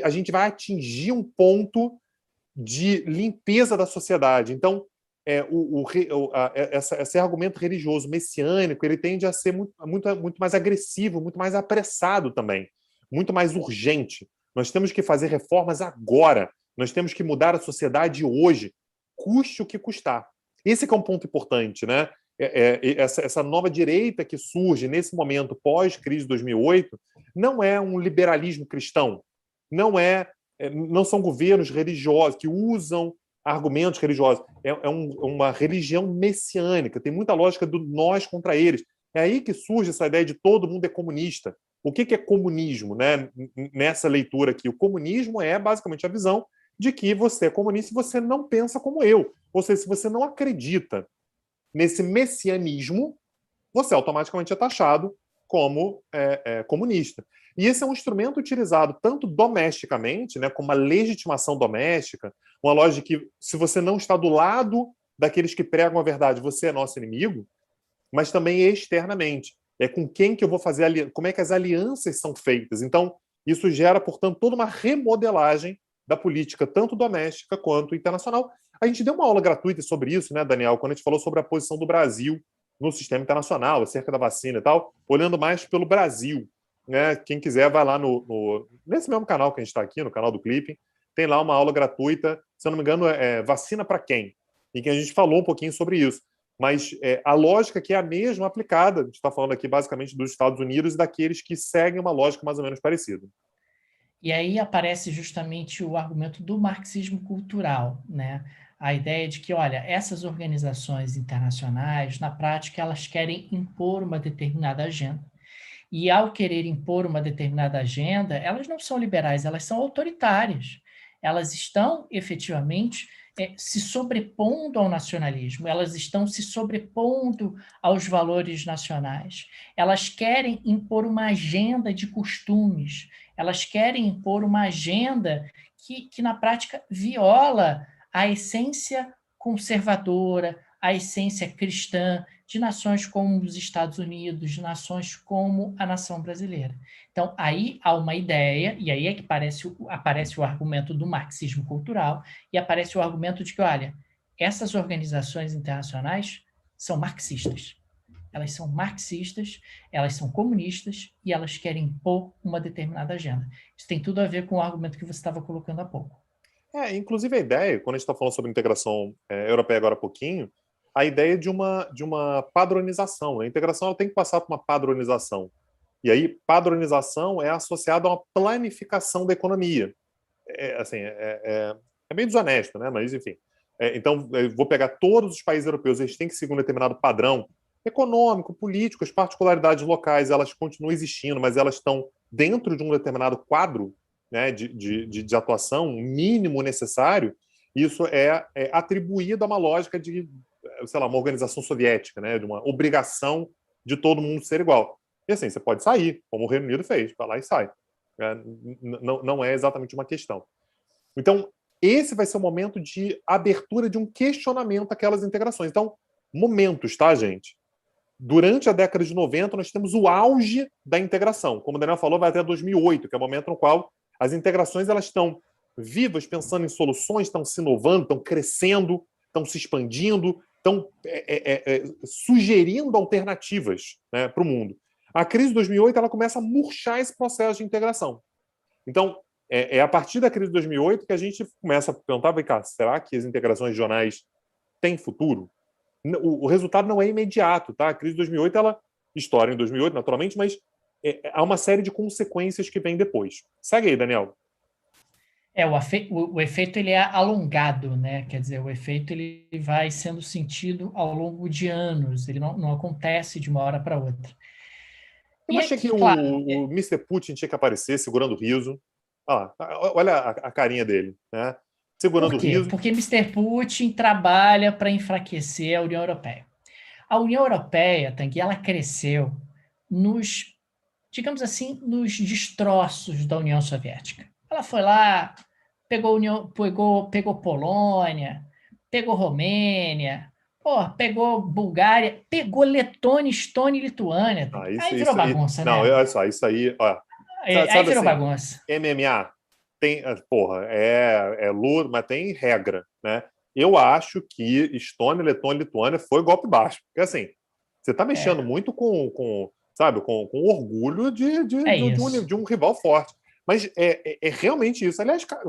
a gente vai atingir um ponto de limpeza da sociedade. Então, esse argumento religioso messiânico ele tende a ser muito mais agressivo, muito mais apressado também, muito mais urgente. Nós temos que fazer reformas agora. Nós temos que mudar a sociedade hoje, custe o que custar. Esse que é um ponto importante, né? Essa nova direita que surge nesse momento pós-crise de 2008 não é um liberalismo cristão, não são governos religiosos que usam argumentos religiosos, uma religião messiânica, tem muita lógica do nós contra eles. É aí que surge essa ideia de todo mundo é comunista. O que é comunismo, né? Nessa leitura aqui? O comunismo é basicamente a visão de que você é comunista e você não pensa como eu. Ou seja, se você não acredita nesse messianismo, você automaticamente é taxado como comunista. E esse é um instrumento utilizado tanto domesticamente, né, como uma legitimação doméstica, uma lógica de que se você não está do lado daqueles que pregam a verdade, você é nosso inimigo, mas também externamente. É com quem que eu vou fazer aliança, como é que as alianças são feitas. Então, isso gera, portanto, toda uma remodelagem da política, tanto doméstica quanto internacional. A gente deu uma aula gratuita sobre isso, né, Daniel, quando a gente falou sobre a posição do Brasil no sistema internacional, acerca da vacina e tal, olhando mais pelo Brasil. Né? Quem quiser, vai lá nesse mesmo canal que a gente está aqui, no canal do Clipping, tem lá uma aula gratuita, se eu não me engano, Vacina para Quem? Em que a gente falou um pouquinho sobre isso. Mas a lógica que é a mesma aplicada, a gente está falando aqui basicamente dos Estados Unidos e daqueles que seguem uma lógica mais ou menos parecida. E aí aparece justamente o argumento do marxismo cultural, né? A ideia de que, olha, essas organizações internacionais, na prática, elas querem impor uma determinada agenda. E ao querer impor uma determinada agenda, elas não são liberais, elas são autoritárias. Elas estão efetivamente se sobrepondo ao nacionalismo, elas estão se sobrepondo aos valores nacionais. Elas querem impor uma agenda de costumes, elas querem impor uma agenda que na prática, viola a essência conservadora, a essência cristã de nações como os Estados Unidos, de nações como a nação brasileira. Então, aí há uma ideia, e aí é que aparece o argumento do marxismo cultural, e aparece o argumento de que, olha, essas organizações internacionais são marxistas. Elas são marxistas, elas são comunistas e elas querem impor uma determinada agenda. Isso tem tudo a ver com o argumento que você estava colocando há pouco. Inclusive a ideia, quando a gente está falando sobre integração europeia agora há pouquinho, a ideia de uma padronização. A integração ela tem que passar por uma padronização. E aí, padronização é associada a uma planificação da economia. É meio desonesto, né? Mas, enfim. Então, eu vou pegar todos os países europeus, eles têm que seguir um determinado padrão econômico, político, as particularidades locais, elas continuam existindo, mas elas estão dentro de um determinado quadro, né, de atuação, um mínimo necessário. Isso é atribuído a uma lógica de, sei lá, uma organização soviética, né, de uma obrigação de todo mundo ser igual. E assim, você pode sair, como o Reino Unido fez, vai lá e sai. Não é exatamente uma questão. Então, esse vai ser o momento de abertura de um questionamento àquelas integrações. Então, momentos, tá, gente? Durante a década de 90, nós temos o auge da integração. Como o Daniel falou, vai até 2008, que é o momento no qual as integrações elas estão vivas, pensando em soluções, estão se inovando, estão crescendo, estão se expandindo, estão sugerindo alternativas, né, para o mundo. A crise de 2008 ela começa a murchar esse processo de integração. Então, a partir da crise de 2008 que a gente começa a perguntar, cá, será que as integrações regionais têm futuro? O resultado não é imediato, tá? A crise de 2008 ela estoura em 2008, naturalmente, mas há uma série de consequências que vem depois. Segue aí, Daniel. O efeito ele é alongado, né? Quer dizer, o efeito ele vai sendo sentido ao longo de anos, ele não acontece de uma hora para outra. Eu achei que o Mr. Putin tinha que aparecer segurando o riso. Olha a carinha dele, né? Segurando o riso. Porque Mr. Putin trabalha para enfraquecer a União Europeia. A União Europeia, Tanguy, ela cresceu nos, digamos assim, nos destroços da União Soviética. Ela foi lá, pegou Polônia, pegou Romênia, pegou Bulgária, pegou Letônia, Estônia e Lituânia. Aí virou bagunça, não, né? Olha só, isso aí, ó. Aí virou bagunça. MMA. tem, porra, é luta, mas tem regra, né? Eu acho que Estônia, Letônia e Lituânia foi golpe baixo. Porque, assim, você está mexendo muito sabe, com orgulho É isso. de um rival forte. Mas é realmente isso. Aliás, cara,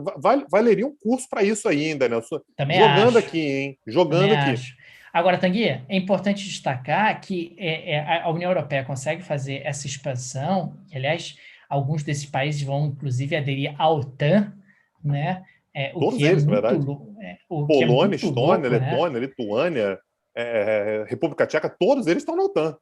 valeria um curso para isso ainda, né? Também Jogando acho. aqui, hein? Também Jogando aqui. acho. Agora, Tanguy, é importante destacar que a União Europeia consegue fazer essa expansão, que, aliás, alguns desses países vão, inclusive, aderir à OTAN, né? O Todos que é eles, na muito, verdade. o que é Polônia, muito Estônia, louco, né? Letônia, Lituânia, República Tcheca, todos eles estão na OTAN.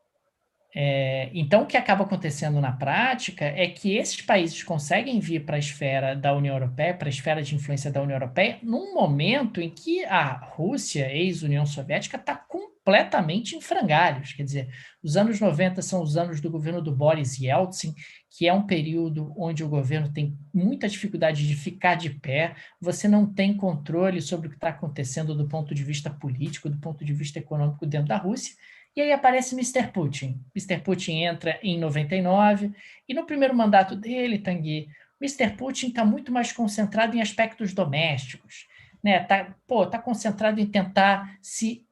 Então, o que acaba acontecendo na prática é que esses países conseguem vir para a esfera da União Europeia, para a esfera de influência da União Europeia, num momento em que a Rússia, ex-União Soviética, está completamente em frangalhos. Quer dizer, os anos 90 são os anos do governo do Boris Yeltsin, que é um período onde o governo tem muita dificuldade de ficar de pé, você não tem controle sobre o que está acontecendo do ponto de vista político, do ponto de vista econômico dentro da Rússia. E aí aparece Mr. Putin. Mr. Putin entra em 99 e no primeiro mandato dele, Tanguy, Mr. Putin está muito mais concentrado em aspectos domésticos, né? Tá concentrado em tentar se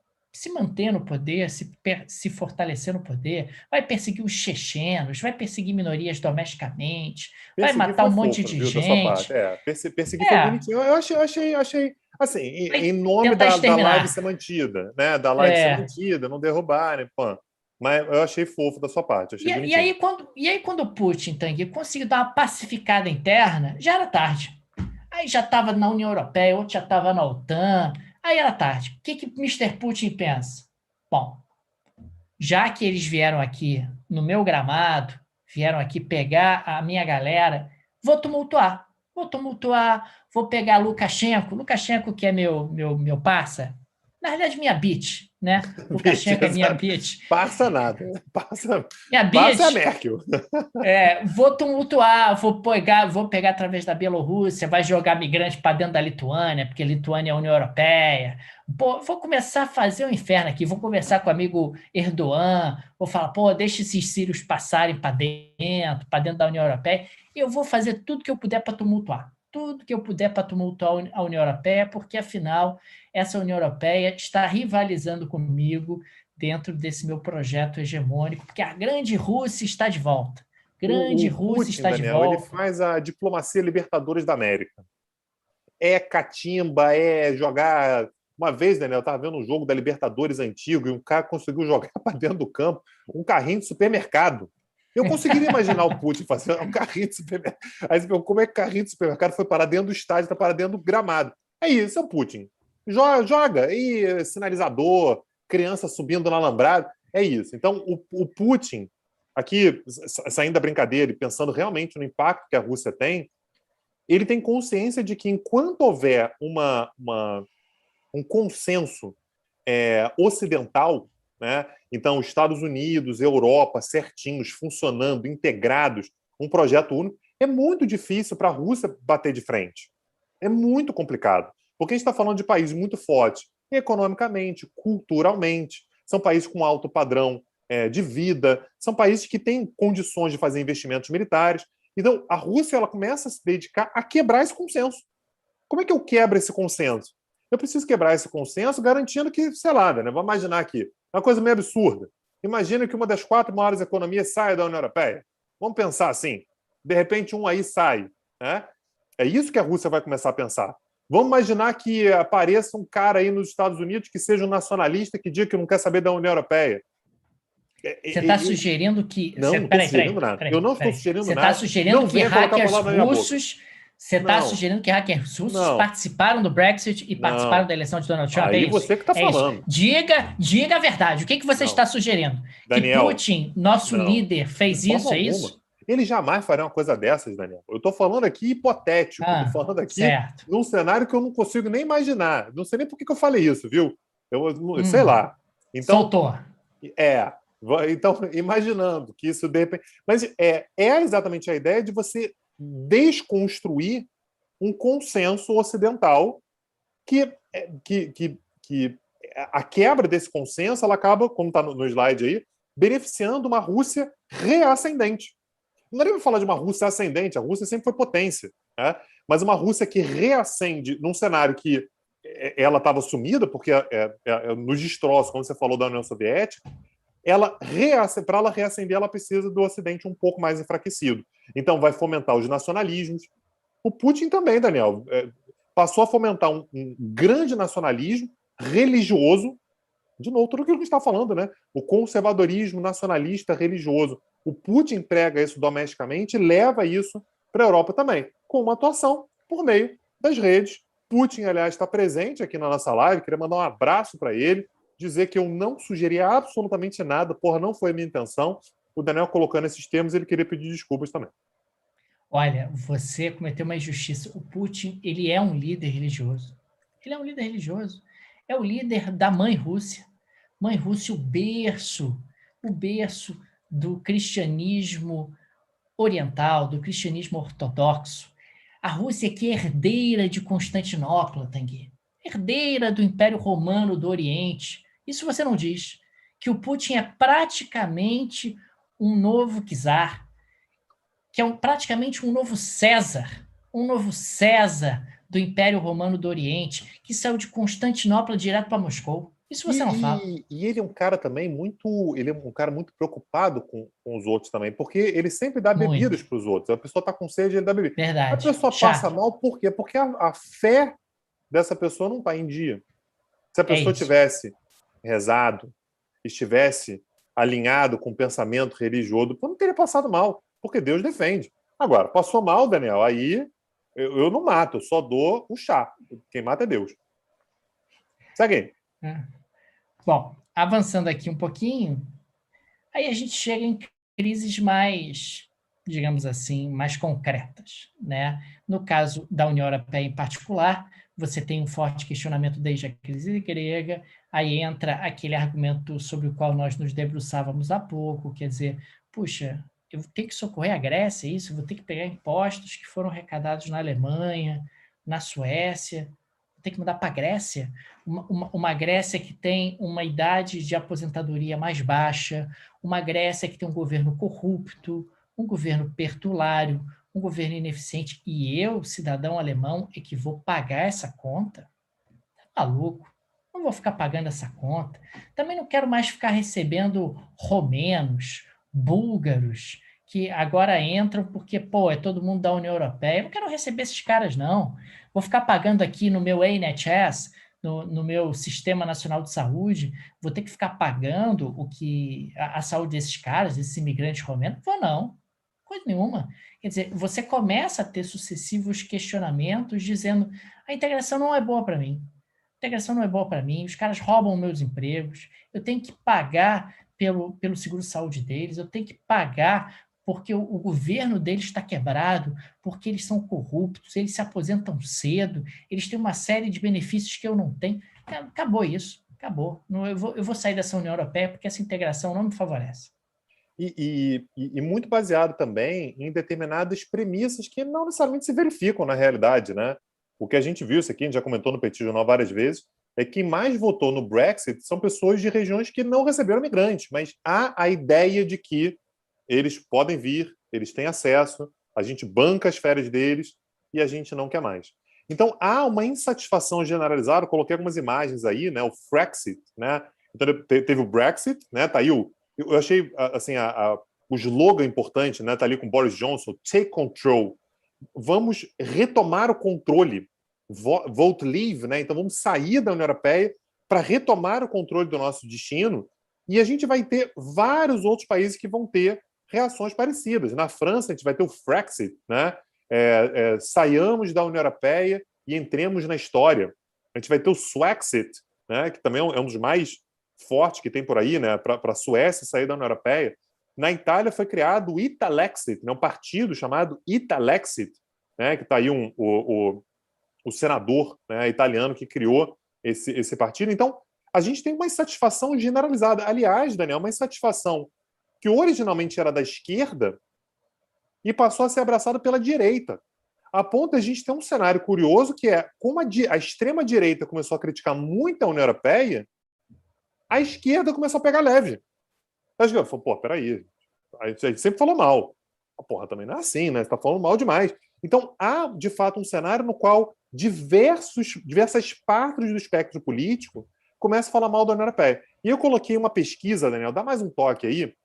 manter no poder, se fortalecer no poder, vai perseguir os chechenos, vai perseguir minorias domesticamente, vai Perseguir matar foi um monte fofo, de viu, da sua parte. gente, Perseguir foi é, bonitinho. Eu achei assim, em vai nome tentar da live ser exterminar. mantida, né? Da live ser É, mantida, não derrubarem, pô. Mas eu achei fofo da sua parte, achei E bonitinho. aí, quando o Putin, Tanguy, conseguiu dar uma pacificada interna, já era tarde. Aí já estava na União Europeia, outro já estava na OTAN, aí era tarde. O que Mr. Putin pensa? Bom, já que eles vieram aqui no meu gramado, vieram aqui pegar a minha galera, vou tumultuar. Vou tumultuar, vou pegar Lukashenko, que é meu parça, na realidade minha bitch, né? Bitch, Lukashenko é minha exato. bitch. Passa nada. Minha Passa a bitch. Merkel. Vou tumultuar, vou pegar através da Bielorrússia, vai jogar migrante para dentro da Lituânia, porque Lituânia é a União Europeia. Pô, vou começar a fazer o inferno aqui, vou conversar com o amigo Erdogan, vou falar, pô, deixa esses sírios passarem para dentro da União Europeia, e eu vou fazer tudo que eu puder para tumultuar. Tudo que eu puder para tumultuar a União Europeia, porque afinal, essa União Europeia está rivalizando comigo dentro desse meu projeto hegemônico, porque a grande Rússia está de volta. Grande O Rússia Putin, está de Daniel, ele volta. faz a diplomacia Libertadores da América. É catimba, é jogar. Uma vez, Daniel, eu estava vendo um jogo da Libertadores antigo e um cara conseguiu jogar para dentro do campo um carrinho de supermercado. Eu conseguiria imaginar o Putin fazendo um carrinho de supermercado. Aí você pergunta, como é que carrinho de supermercado foi parar dentro do estádio, está parar dentro do gramado? É isso, é o Putin. Joga, e sinalizador, criança subindo no alambrado. É isso. Então, o Putin, aqui, saindo da brincadeira e pensando realmente no impacto que a Rússia tem, ele tem consciência de que enquanto houver um consenso ocidental, né? Então, Estados Unidos, Europa, certinhos, funcionando, integrados, um projeto único, é muito difícil para a Rússia bater de frente. É muito complicado. Porque a gente está falando de países muito fortes, economicamente, culturalmente, são países com alto padrão de vida, são países que têm condições de fazer investimentos militares. Então, a Rússia ela começa a se dedicar a quebrar esse consenso. Como é que eu quebro esse consenso? Eu preciso quebrar esse consenso garantindo que, sei lá, né? Vamos imaginar aqui, uma coisa meio absurda. Imagina que uma das 4 maiores economias saia da União Europeia. Vamos pensar assim. De repente, um aí sai. Né? É isso que a Rússia vai começar a pensar. Vamos imaginar que apareça um cara aí nos Estados Unidos que seja um nacionalista que diga que não quer saber da União Europeia. Você está sugerindo que. Não estou sugerindo nada. Eu não estou sugerindo Você está nada. sugerindo Não que venha colocar a hackers palavra na minha boca. russos. Você está Não, sugerindo que hackers russos não, participaram do Brexit e participaram não. da eleição de Donald Trump? É Aí isso? você que está É isso. falando. Diga a verdade. O que você Não. está sugerindo? Que Daniel, Putin, nosso não. líder, De fez forma isso? É alguma. isso? Ele jamais faria uma coisa dessas, Daniel. Eu estou falando aqui hipotético. Estou Ah, falando aqui certo. num cenário que eu não consigo nem imaginar. Não sei nem por que eu falei isso, viu? Eu sei Hum, lá. Então, soltou. é. Então, imaginando que isso de repente. Mas é exatamente a ideia de você desconstruir um consenso ocidental que a quebra desse consenso ela acaba, como está no slide aí, beneficiando uma Rússia reascendente. Não dá nem para falar de uma Rússia ascendente, a Rússia sempre foi potência. Né? mas uma Rússia que reacende num cenário que ela estava sumida, porque nos destroços, como você falou, da União Soviética, para ela reacender, ela precisa do Ocidente um pouco mais enfraquecido. Então, vai fomentar os nacionalismos. O Putin também, Daniel, passou a fomentar um grande nacionalismo religioso. De novo, tudo aquilo que a gente está falando, né? O conservadorismo nacionalista religioso. O Putin prega isso domesticamente e leva isso para a Europa também, com uma atuação por meio das redes. Putin, aliás, está presente aqui na nossa live. Queria mandar um abraço para ele, dizer que eu não sugeri absolutamente nada, porra, não foi a minha intenção. O Daniel colocando esses termos, ele queria pedir desculpas também. Olha, você cometeu uma injustiça. O Putin, ele é um líder religioso. Ele é um líder religioso. É o líder da Mãe Rússia. Mãe Rússia, o berço do cristianismo oriental, do cristianismo ortodoxo. A Rússia que é herdeira de Constantinopla, Tanguy. Herdeira do Império Romano do Oriente. Isso você não diz. Que o Putin é praticamente um novo czar, que é praticamente um novo César do Império Romano do Oriente, que saiu de Constantinopla direto para Moscou. Isso você não fala. E ele é um cara também ele é um cara muito preocupado com os outros também, porque ele sempre dá bebidas para os outros. A pessoa está com sede, ele dá bebida. A Verdade. pessoa passa mal, por quê? Porque a fé dessa pessoa não está em dia. Se a pessoa tivesse rezado, estivesse alinhado com o pensamento religioso, não teria passado mal, porque Deus defende. Agora, passou mal, Daniel, aí eu não mato, eu só dou o chá. Quem mata é Deus. Segue aí. Bom, avançando aqui um pouquinho, aí a gente chega em crises mais, digamos assim, mais concretas, né? No caso da União Europeia em particular, você tem um forte questionamento desde a crise grega, aí entra aquele argumento sobre o qual nós nos debruçávamos há pouco, quer dizer, puxa, eu vou ter que socorrer a Grécia, isso, eu vou ter que pegar impostos que foram arrecadados na Alemanha, na Suécia, vou ter que mudar para a Grécia, uma Grécia que tem uma idade de aposentadoria mais baixa, uma Grécia que tem um governo corrupto, um governo pertulário, um governo ineficiente, e eu, cidadão alemão, é que vou pagar essa conta? Tá maluco? Não vou ficar pagando essa conta. Também não quero mais ficar recebendo romenos, búlgaros, que agora entram porque, pô, é todo mundo da União Europeia. Eu não quero receber esses caras, não. Vou ficar pagando aqui no meu NHS, no meu Sistema Nacional de Saúde, vou ter que ficar pagando a saúde desses caras, desses imigrantes romenos? Vou não. Coisa nenhuma. Quer dizer, você começa a ter sucessivos questionamentos dizendo a integração não é boa para mim. A integração não é boa para mim, os caras roubam meus empregos, eu tenho que pagar pelo seguro-saúde deles, eu tenho que pagar porque o governo deles está quebrado, porque eles são corruptos, eles se aposentam cedo, eles têm uma série de benefícios que eu não tenho. Acabou isso, acabou. Eu vou sair dessa União Europeia porque essa integração não me favorece. E muito baseado também em determinadas premissas que não necessariamente se verificam na realidade, né? O que a gente viu, isso aqui a gente já comentou no Petit Jornal várias vezes, é que quem mais votou no Brexit são pessoas de regiões que não receberam migrantes, mas há a ideia de que eles podem vir, eles têm acesso, a gente banca as férias deles e a gente não quer mais. Então há uma insatisfação generalizada, eu coloquei algumas imagens aí, né? O Frexit, né? Então teve o Brexit, né? Tá aí eu achei assim o slogan importante, né? Tá ali com Boris Johnson, take control. Vamos retomar o controle, vote leave, né? Então vamos sair da União Europeia para retomar o controle do nosso destino, e a gente vai ter vários outros países que vão ter reações parecidas. Na França a gente vai ter o Frexit, né? Saiamos da União Europeia e entremos na história. A gente vai ter o Swexit, né? Que também é um dos mais fortes que tem por aí, né? Para a Suécia sair da União Europeia. Na Itália foi criado o Italexit, né, um partido chamado Italexit, né, que está aí o senador, né, italiano que criou esse partido. Então, a gente tem uma insatisfação generalizada. Aliás, Daniel, uma insatisfação que originalmente era da esquerda e passou a ser abraçada pela direita. A ponto de a gente ter um cenário curioso que é como a extrema-direita começou a criticar muito a União Europeia, a esquerda começou a pegar leve. A esquerda falou, pô, peraí, a gente sempre falou mal. A porra também não é assim, né? Você tá falando mal demais. Então, há, de fato, um cenário no qual diversas partes do espectro político começam a falar mal da União Europeia. E eu coloquei uma pesquisa, Daniel, dá mais um toque aí,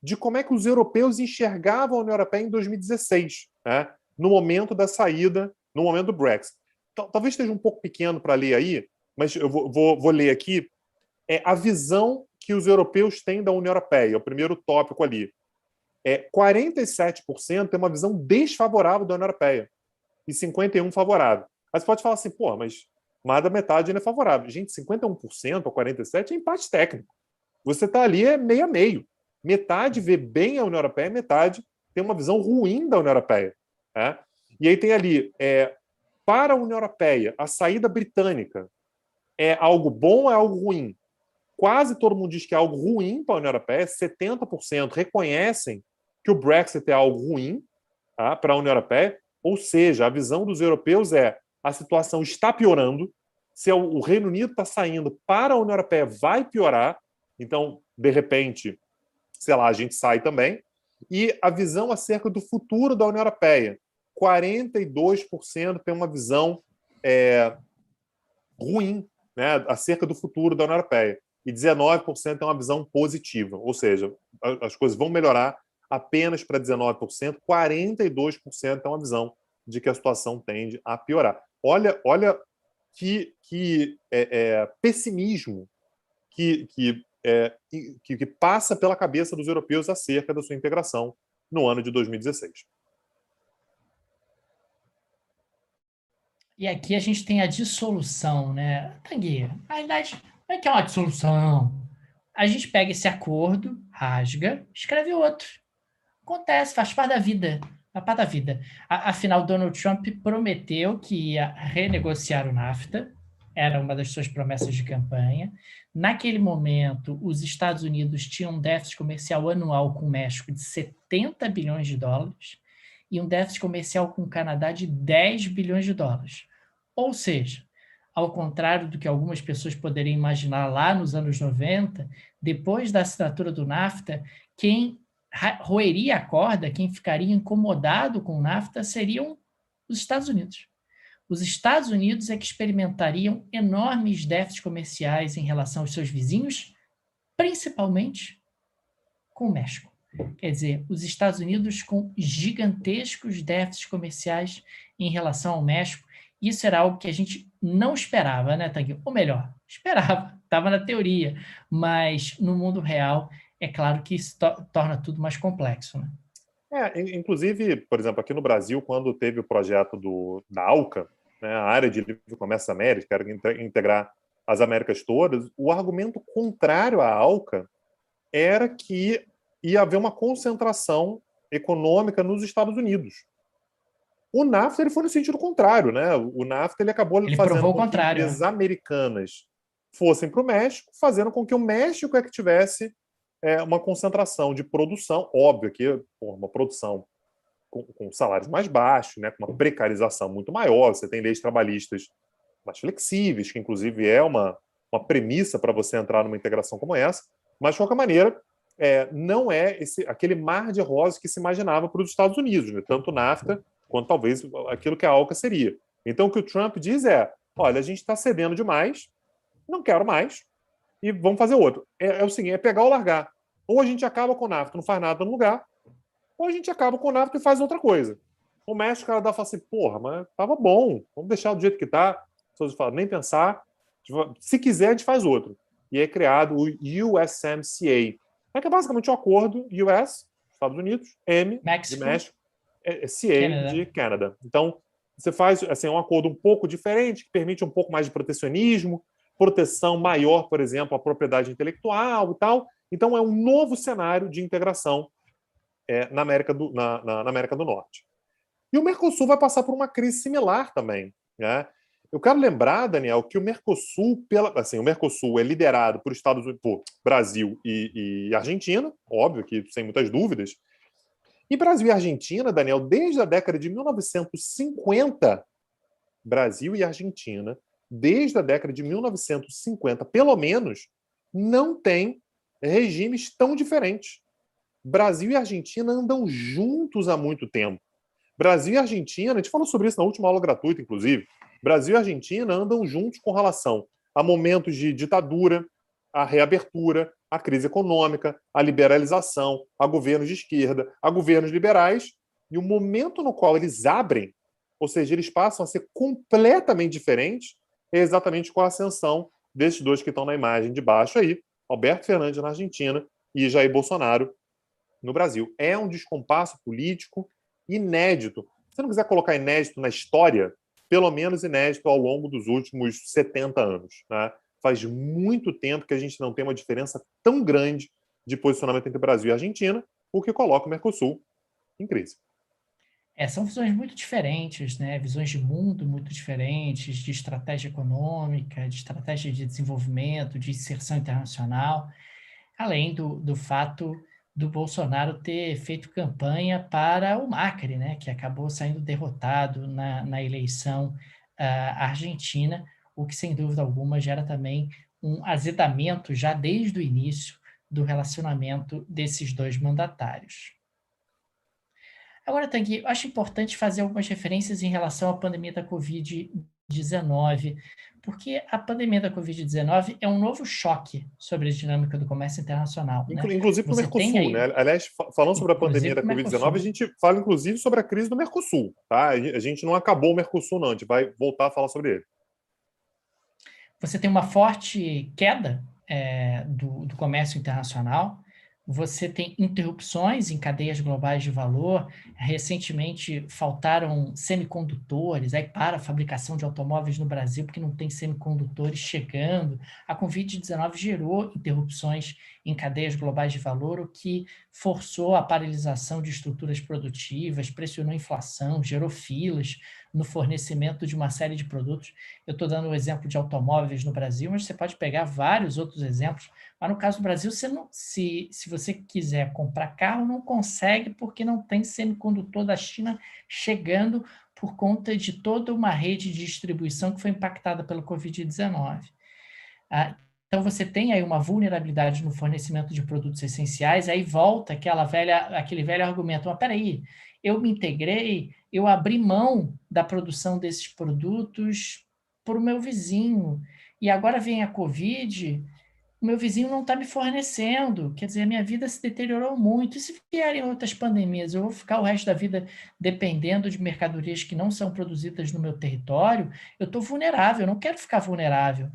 de como é que os europeus enxergavam a União Europeia em 2016, né? No momento da saída, no momento do Brexit. Talvez esteja um pouco pequeno para ler aí, mas eu vou ler aqui. É a visão que os europeus têm da União Europeia, o primeiro tópico ali. 47% tem uma visão desfavorável da União Europeia e 51% favorável. Aí você pode falar assim, pô, mas mais da metade ainda é favorável. Gente, 51% ou 47% é empate técnico. Você está ali meio a meio. Metade vê bem a União Europeia, metade tem uma visão ruim da União Europeia. Né? E aí tem ali, para a União Europeia, a saída britânica é algo bom ou é algo ruim? Quase todo mundo diz que é algo ruim para a União Europeia, 70% reconhecem que o Brexit é algo ruim, tá, para a União Europeia, ou seja, a visão dos europeus é a situação está piorando, se o Reino Unido está saindo para a União Europeia, vai piorar, então, de repente, sei lá, a gente sai também, e a visão acerca do futuro da União Europeia, 42% tem uma visão ruim, né, acerca do futuro da União Europeia, e 19% tem uma visão positiva, ou seja, as coisas vão melhorar apenas para 19%, 42% tem uma visão de que a situação tende a piorar. Olha que pessimismo que passa pela cabeça dos europeus acerca da sua integração no ano de 2016. E aqui a gente tem a dissolução, né? Tanguy, na verdade, não é que é uma dissolução. A gente pega esse acordo, rasga, escreve outro. Acontece, faz parte da vida. Faz parte da vida. Afinal, Donald Trump prometeu que ia renegociar o NAFTA, era uma das suas promessas de campanha. Naquele momento, os Estados Unidos tinham um déficit comercial anual com o México de 70 bilhões de dólares e um déficit comercial com o Canadá de 10 bilhões de dólares. Ou seja, ao contrário do que algumas pessoas poderiam imaginar lá nos anos 90, depois da assinatura do NAFTA, quem roeria a corda, quem ficaria incomodado com o NAFTA seriam os Estados Unidos. Os Estados Unidos é que experimentariam enormes déficits comerciais em relação aos seus vizinhos, principalmente com o México. Quer dizer, os Estados Unidos com gigantescos déficits comerciais em relação ao México. Isso era algo que a gente não esperava, né, Tanguy? Ou melhor, esperava, estava na teoria, mas no mundo real, é claro que isso torna tudo mais complexo, né? Inclusive, por exemplo, aqui no Brasil, quando teve o projeto da ALCA, né, a Área de Livre Comércio das Américas, que era integrar as Américas todas, o argumento contrário à ALCA era que ia haver uma concentração econômica nos Estados Unidos. O NAFTA ele foi no sentido contrário, né? O NAFTA ele acabou fazendo com que empresas americanas fossem para o México, fazendo com que o México é que tivesse uma concentração de produção, óbvio que uma produção com salários mais baixos, né, com uma precarização muito maior, você tem leis trabalhistas mais flexíveis, que inclusive é uma premissa para você entrar numa integração como essa, mas de qualquer maneira não é aquele mar de rosas que se imaginava para os Estados Unidos, né? Tanto o NAFTA quanto talvez aquilo que a ALCA seria. Então o que o Trump diz olha, a gente está cedendo demais, não quero mais, e vamos fazer outro. É o seguinte, pegar ou largar. Ou a gente acaba com o NAFTA, não faz nada no lugar, ou a gente acaba com o NAFTA e faz outra coisa. O México, o Canadá fala assim, porra, mas tava bom, vamos deixar do jeito que tá. As pessoas falam, nem pensar, se quiser a gente faz outro. E é criado o USMCA, que é basicamente um acordo US, Estados Unidos, M de México, CA de Canadá. Então, você faz assim, um acordo um pouco diferente, que permite um pouco mais de protecionismo, proteção maior, por exemplo, à propriedade intelectual e tal. Então, é um novo cenário de integração na América do Norte. E o Mercosul vai passar por uma crise similar também, né? Eu quero lembrar, Daniel, que o Mercosul, o Mercosul é liderado por Brasil e Argentina, óbvio que sem muitas dúvidas. E Brasil e Argentina, Daniel, desde a década de 1950, Brasil e Argentina, desde a década de 1950, pelo menos, não têm regimes tão diferentes. Brasil e Argentina andam juntos há muito tempo. Brasil e Argentina, a gente falou sobre isso na última aula gratuita, inclusive, Brasil e Argentina andam juntos com relação a momentos de ditadura, a reabertura, a crise econômica, a liberalização, a governos de esquerda, a governos liberais, e o momento no qual eles abrem, ou seja, eles passam a ser completamente diferentes, é exatamente com a ascensão desses dois que estão na imagem de baixo aí, Alberto Fernandes na Argentina e Jair Bolsonaro no Brasil. É um descompasso político inédito. Se não quiser colocar inédito na história, pelo menos inédito ao longo dos últimos 70 anos. Né? Faz muito tempo que a gente não tem uma diferença tão grande de posicionamento entre Brasil e Argentina, o que coloca o Mercosul em crise. São visões muito diferentes, né? Visões de mundo muito diferentes, de estratégia econômica, de estratégia de desenvolvimento, de inserção internacional, além do fato do Bolsonaro ter feito campanha para o Macri, né? Que acabou saindo derrotado na eleição argentina, o que, sem dúvida alguma, gera também um azedamento já desde o início do relacionamento desses dois mandatários. Agora, Tanguy, eu acho importante fazer algumas referências em relação à pandemia da Covid-19, porque a pandemia da Covid-19 é um novo choque sobre a dinâmica do comércio internacional, né? Inclusive para o Você tem Mercosul, aí, né? Aliás, falando sobre a pandemia inclusive, da para o Covid-19, a Mercosul. gente fala inclusive sobre a crise do Mercosul, tá? A gente não acabou o Mercosul, não. A gente vai voltar a falar sobre ele. Você tem uma forte queda do comércio internacional, você tem interrupções em cadeias globais de valor. Recentemente faltaram semicondutores aí para a fabricação de automóveis no Brasil, porque não tem semicondutores chegando. A Covid-19 gerou interrupções em cadeias globais de valor, o que forçou a paralisação de estruturas produtivas, pressionou a inflação, gerou filas no fornecimento de uma série de produtos. Eu estou dando o exemplo de automóveis no Brasil, mas você pode pegar vários outros exemplos. Mas no caso do Brasil, você não, se você quiser comprar carro, não consegue porque não tem semicondutor da China chegando por conta de toda uma rede de distribuição que foi impactada pela Covid-19. Então, você tem aí uma vulnerabilidade no fornecimento de produtos essenciais, aí volta aquele velho argumento, mas peraí, eu me integrei, eu abri mão da produção desses produtos para o meu vizinho, e agora vem a Covid, o meu vizinho não está me fornecendo, quer dizer, a minha vida se deteriorou muito. E se vierem outras pandemias, eu vou ficar o resto da vida dependendo de mercadorias que não são produzidas no meu território? Eu estou vulnerável, eu não quero ficar vulnerável.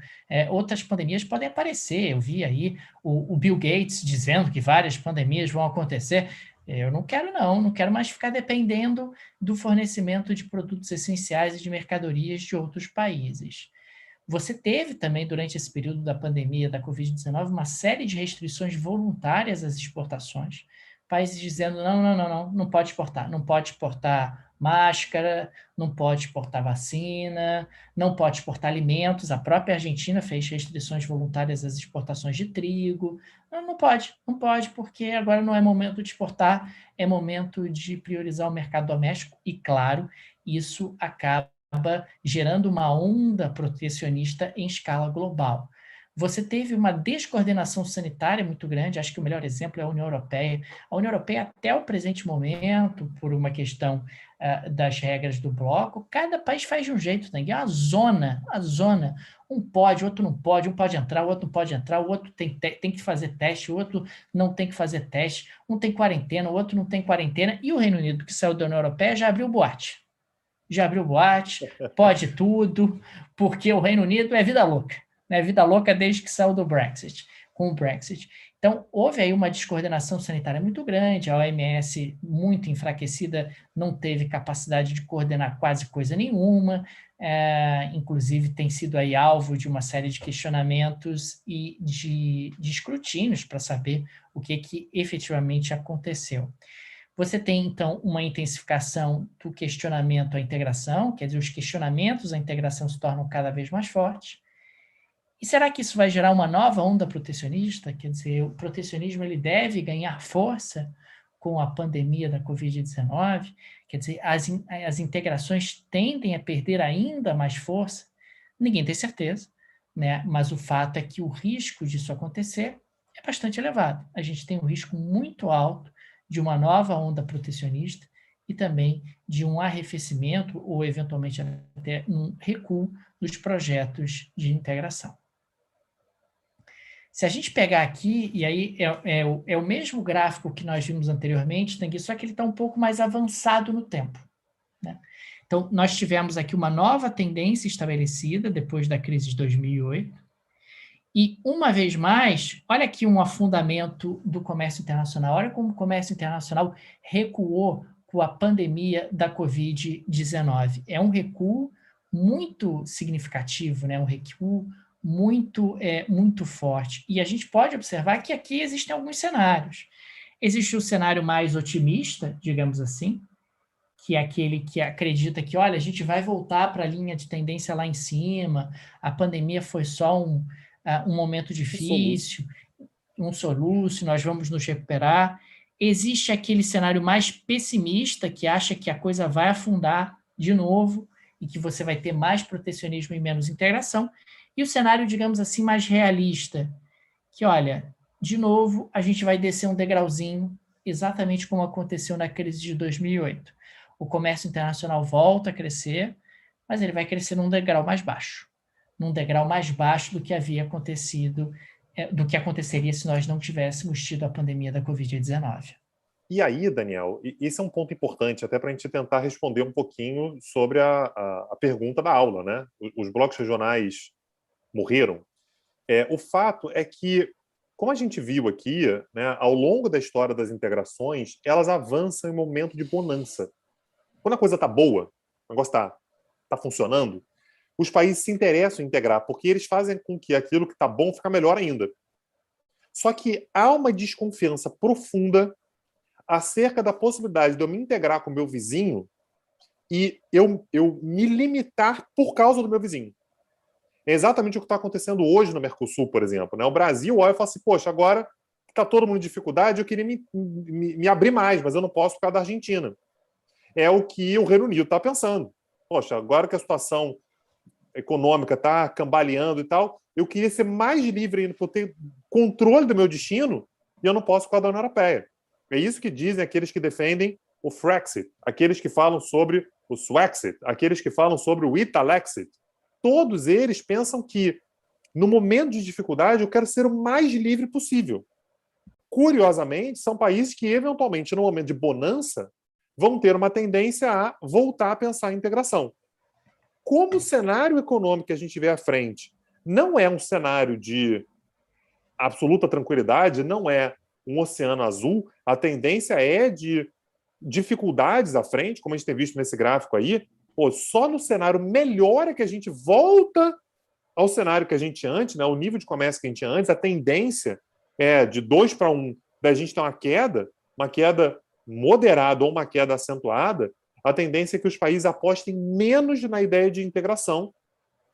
Outras pandemias podem aparecer, eu vi aí o Bill Gates dizendo que várias pandemias vão acontecer. Eu não quero, não quero mais ficar dependendo do fornecimento de produtos essenciais e de mercadorias de outros países. Você teve também, durante esse período da pandemia da Covid-19, uma série de restrições voluntárias às exportações. Países dizendo, não pode exportar. Não pode exportar máscara, não pode exportar vacina, não pode exportar alimentos. A própria Argentina fez restrições voluntárias às exportações de trigo. Não pode, porque agora não é momento de exportar, é momento de priorizar o mercado doméstico. E, claro, isso acaba gerando uma onda protecionista em escala global. Você teve uma descoordenação sanitária muito grande, acho que o melhor exemplo é a União Europeia. A União Europeia, até o presente momento, por uma questão das regras do bloco, cada país faz de um jeito, né? É uma zona. Um pode, outro não pode, um pode entrar, o outro não pode entrar, o outro tem que fazer teste, o outro não tem que fazer teste, um tem quarentena, o outro não tem quarentena, e o Reino Unido, que saiu da União Europeia, já abriu boate, pode tudo, porque o Reino Unido é vida louca, né? Vida louca desde que saiu do Brexit, com o Brexit. Então, houve aí uma descoordenação sanitária muito grande, a OMS muito enfraquecida, não teve capacidade de coordenar quase coisa nenhuma, inclusive tem sido aí alvo de uma série de questionamentos e de escrutínios para saber o que efetivamente aconteceu. Você tem, então, uma intensificação do questionamento à integração, quer dizer, os questionamentos à integração se tornam cada vez mais fortes. E será que isso vai gerar uma nova onda protecionista? Quer dizer, o protecionismo ele deve ganhar força com a pandemia da Covid-19? Quer dizer, as integrações tendem a perder ainda mais força? Ninguém tem certeza, né? Mas o fato é que o risco disso acontecer é bastante elevado. A gente tem um risco muito alto de uma nova onda protecionista e também de um arrefecimento ou, eventualmente, até um recuo dos projetos de integração. Se a gente pegar aqui, e aí é o mesmo gráfico que nós vimos anteriormente, Tanguy, só que ele está um pouco mais avançado no tempo, né? Então, nós tivemos aqui uma nova tendência estabelecida depois da crise de 2008, e, uma vez mais, olha aqui um afundamento do comércio internacional, olha como o comércio internacional recuou com a pandemia da Covid-19. É um recuo muito significativo, né? Um recuo muito forte. E a gente pode observar que aqui existem alguns cenários. Existe o cenário mais otimista, digamos assim, que é aquele que acredita que, olha, a gente vai voltar para a linha de tendência lá em cima, a pandemia foi só um momento difícil, um soluço, nós vamos nos recuperar. Existe aquele cenário mais pessimista, que acha que a coisa vai afundar de novo e que você vai ter mais protecionismo e menos integração. E o cenário, digamos assim, mais realista, que, olha, de novo, a gente vai descer um degrauzinho, exatamente como aconteceu na crise de 2008. O comércio internacional volta a crescer, mas ele vai crescer num degrau mais baixo do que havia acontecido, do que aconteceria se nós não tivéssemos tido a pandemia da Covid-19. E aí, Daniel, esse é um ponto importante, até para a gente tentar responder um pouquinho sobre a pergunta da aula, né? Os blocos regionais morreram. O fato é que, como a gente viu aqui, né, ao longo da história das integrações, elas avançam em momento de bonança. Quando a coisa está boa, o negócio está funcionando, os países se interessam em integrar, porque eles fazem com que aquilo que está bom fica melhor ainda. Só que há uma desconfiança profunda acerca da possibilidade de eu me integrar com o meu vizinho e eu me limitar por causa do meu vizinho. É exatamente o que está acontecendo hoje no Mercosul, por exemplo, né? O Brasil olha e fala assim, poxa, agora está todo mundo em dificuldade, eu queria me abrir mais, mas eu não posso por causa da Argentina. É o que o Reino Unido está pensando. Poxa, agora que a situação econômica está cambaleando e tal, eu queria ser mais livre ainda, para eu ter controle do meu destino, e eu não posso por causa da União Europeia. É isso que dizem aqueles que defendem o Frexit, aqueles que falam sobre o Swexit, aqueles que falam sobre o Italexit. Todos eles pensam que, no momento de dificuldade, eu quero ser o mais livre possível. Curiosamente, são países que, eventualmente, no momento de bonança, vão ter uma tendência a voltar a pensar em integração. Como o cenário econômico que a gente vê à frente não é um cenário de absoluta tranquilidade, não é um oceano azul, a tendência é de dificuldades à frente, como a gente tem visto nesse gráfico aí. Pô, só no cenário melhor é que a gente volta ao cenário que a gente tinha antes, né, o nível de comércio que a gente tinha antes, a tendência é de 2 para 1, da gente ter uma queda moderada ou uma queda acentuada. A tendência é que os países apostem menos na ideia de integração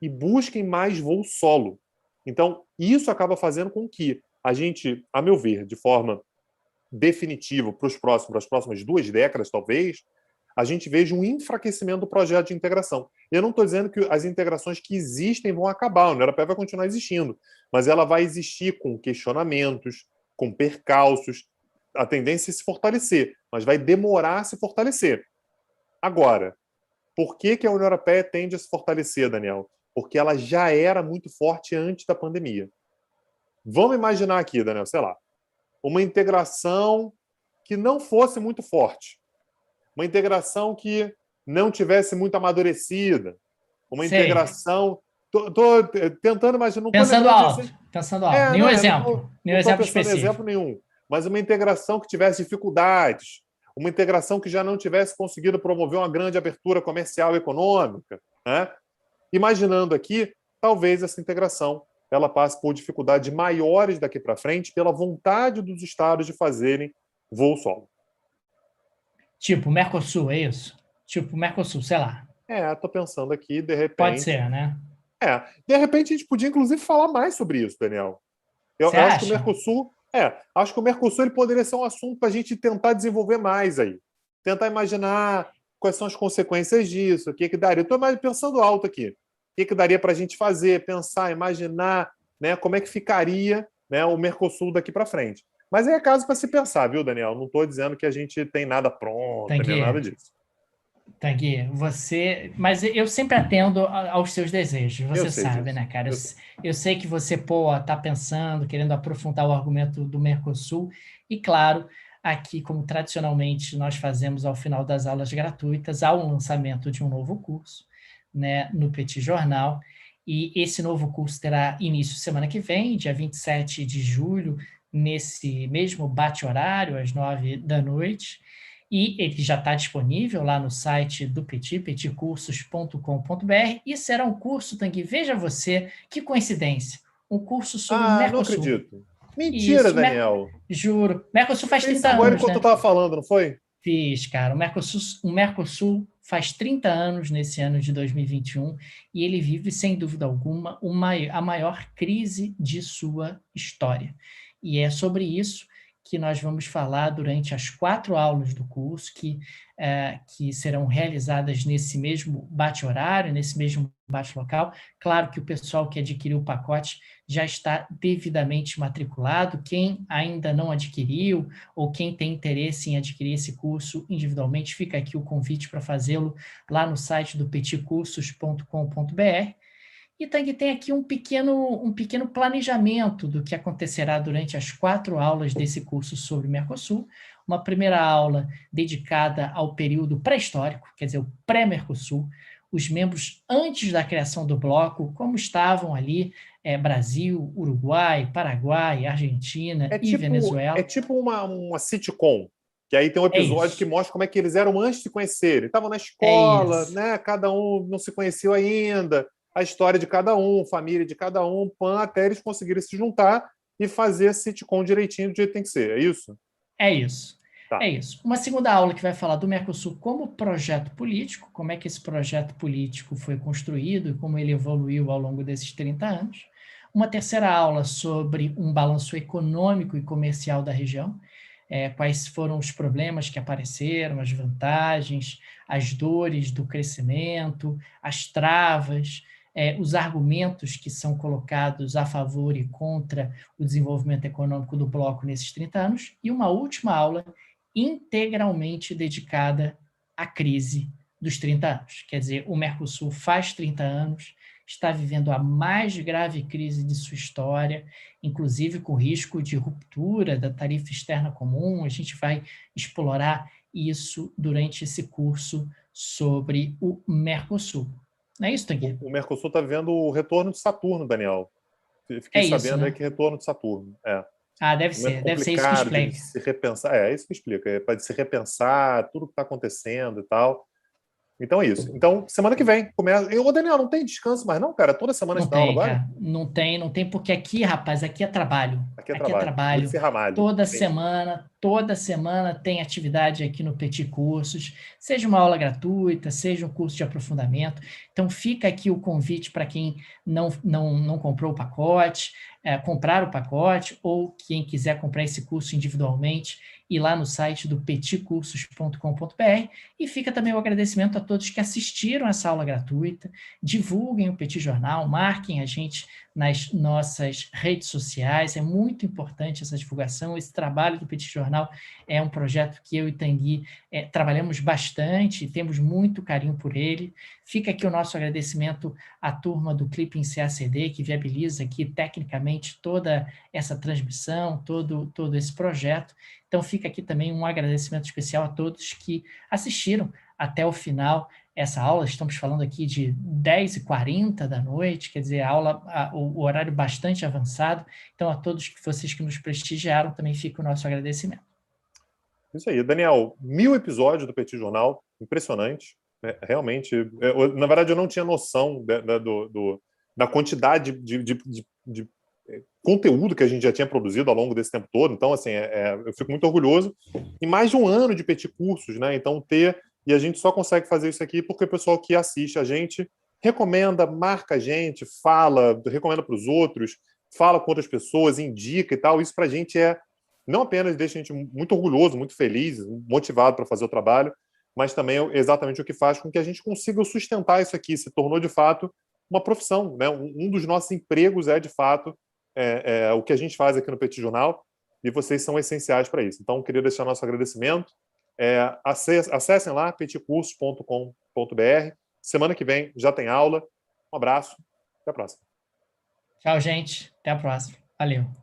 e busquem mais voo solo. Então, isso acaba fazendo com que a gente, a meu ver, de forma definitiva para as próximas 2 décadas, talvez, a gente veja um enfraquecimento do projeto de integração. Eu não estou dizendo que as integrações que existem vão acabar, a União Europeia vai continuar existindo, mas ela vai existir com questionamentos, com percalços, a tendência é se fortalecer, mas vai demorar a se fortalecer. Agora, por que a União Europeia tende a se fortalecer, Daniel? Porque ela já era muito forte antes da pandemia. Vamos imaginar aqui, Daniel, sei lá, uma integração que não fosse muito forte, uma integração que não tivesse muito amadurecida, uma Sei. integração... Estou tentando imaginar... Pensando alto. Nenhum exemplo. Não Nenhum estou exemplo pensando em específico. exemplo nenhum, mas uma integração que tivesse dificuldades, uma integração que já não tivesse conseguido promover uma grande abertura comercial e econômica, né? Imaginando aqui, talvez essa integração ela passe por dificuldades maiores daqui para frente pela vontade dos estados de fazerem voo solo. Tipo Mercosul, é isso? Tipo Mercosul, sei lá. Estou pensando aqui, de repente... Pode ser, né? De repente a gente podia, inclusive, falar mais sobre isso, Daniel. Eu acho que o Mercosul... acho que o Mercosul ele poderia ser um assunto para a gente tentar desenvolver mais aí. Tentar imaginar quais são as consequências disso, o que daria. Eu estou pensando alto aqui. O que daria para a gente fazer, pensar, imaginar, né, como é que ficaria, né, o Mercosul daqui para frente. Mas é caso para se pensar, viu, Daniel? Não estou dizendo que a gente tem nada pronto, nem nada disso. Tanguy, você. Mas eu sempre atendo aos seus desejos, Eu você sei sabe, disso. né, cara? Eu sei. Eu sei que você, pô, tá pensando, querendo aprofundar o argumento do Mercosul, e claro, aqui, como tradicionalmente nós fazemos ao final das aulas gratuitas, há um lançamento de um novo curso, né, no Petit Jornal, e esse novo curso terá início semana que vem, dia 27 de julho, nesse mesmo bate-horário, às 9 da noite. E ele já está disponível lá no site do Petit, petcursos.com.br, e será um curso, Tanguy, veja você, que coincidência, um curso sobre Ah, não Mercosul. acredito. Mentira, Isso, Daniel. juro. Mercosul Você faz fez isso 30 agora anos, enquanto eu né? estava falando, não foi? Fiz, cara. O Mercosul faz 30 anos nesse ano de 2021 e ele vive, sem dúvida alguma, a maior crise de sua história. E é sobre isso que nós vamos falar durante as 4 aulas do curso, que serão realizadas nesse mesmo bate-horário, nesse mesmo bate-local. Claro que o pessoal que adquiriu o pacote já está devidamente matriculado. Quem ainda não adquiriu, ou quem tem interesse em adquirir esse curso individualmente, fica aqui o convite para fazê-lo lá no site do petcursos.com.br. E tem aqui um pequeno planejamento do que acontecerá durante as 4 aulas desse curso sobre Mercosul. Uma primeira aula dedicada ao período pré-histórico, quer dizer, o pré-Mercosul, os membros antes da criação do bloco, como estavam ali, Brasil, Uruguai, Paraguai, Argentina e É Venezuela. tipo uma sitcom, que aí tem um É episódio que isso, mostra como é que eles eram antes de se conhecerem. Estavam na é escola, isso. né? Cada um não se conheceu ainda, a história de cada um, família de cada um, até eles conseguirem se juntar e fazer a sitcom direitinho do jeito que tem que ser. É isso? É isso. É Tá. isso. Uma segunda aula que vai falar do Mercosul como projeto político, como é que esse projeto político foi construído e como ele evoluiu ao longo desses 30 anos. Uma terceira aula sobre um balanço econômico e comercial da região, quais foram os problemas que apareceram, as vantagens, as dores do crescimento, as travas, os argumentos que são colocados a favor e contra o desenvolvimento econômico do bloco nesses 30 anos, e uma última aula integralmente dedicada à crise dos 30 anos. Quer dizer, o Mercosul faz 30 anos, está vivendo a mais grave crise de sua história, inclusive com risco de ruptura da tarifa externa comum. A gente vai explorar isso durante esse curso sobre o Mercosul. Não é isso, Tanguy? O Mercosul está vendo o retorno de Saturno, Daniel. Fiquei É isso, sabendo aí né? que retorno de Saturno. É. Ah, Um momento deve ser isso que complicado de explica. se repensar. É isso que explica. É para se repensar tudo que está acontecendo e tal. Então é isso. Então, semana que vem começa. Ô, Daniel, não tem descanso mais, não, cara? Toda semana Não você dá aula tem, agora? cara. Não tem, porque aqui, rapaz, aqui é trabalho. Aqui é Aqui é trabalho. Vou de trabalho. serramalho. Entendi. Toda semana tem atividade aqui no Petit Cursos, seja uma aula gratuita, seja um curso de aprofundamento. Então, fica aqui o convite para quem não comprou o pacote, comprar o pacote, ou quem quiser comprar esse curso individualmente, ir lá no site do petcursos.com.br. E fica também o agradecimento a todos que assistiram essa aula gratuita. Divulguem o Petit Jornal, marquem a gente nas nossas redes sociais. É muito importante essa divulgação. Esse trabalho do Petit Jornal é um projeto que eu e Tanguy trabalhamos bastante, temos muito carinho por ele. Fica aqui o nosso agradecimento à turma do Clipping CACD, que viabiliza aqui tecnicamente toda essa transmissão, todo esse projeto. Então fica aqui também um agradecimento especial a todos que assistiram até o final essa aula. Estamos falando aqui de 10h40 da noite, quer dizer, o horário bastante avançado. Então, a todos vocês que nos prestigiaram, também fica o nosso agradecimento. Isso aí. Daniel, 1000 episódios do Petit Jornal. Impressionante. Realmente. Na verdade, eu não tinha noção da quantidade de conteúdo que a gente já tinha produzido ao longo desse tempo todo. Então, assim, eu fico muito orgulhoso. E mais de um ano de Petit Cursos, né? Então, e a gente só consegue fazer isso aqui porque o pessoal que assiste a gente recomenda, marca a gente, fala, recomenda para os outros, fala com outras pessoas, indica e tal. Isso para a gente não apenas deixa a gente muito orgulhoso, muito feliz, motivado para fazer o trabalho, mas também é exatamente o que faz com que a gente consiga sustentar isso aqui. Se tornou, de fato, uma profissão, né? Um dos nossos empregos é, de fato, o que a gente faz aqui no Petit Jornal. e vocês são essenciais para isso. Então, queria deixar nosso agradecimento. Acessem lá, petcursos.com.br. Semana que vem já tem aula. Um abraço. Até a próxima. Tchau, gente. Até a próxima. Valeu.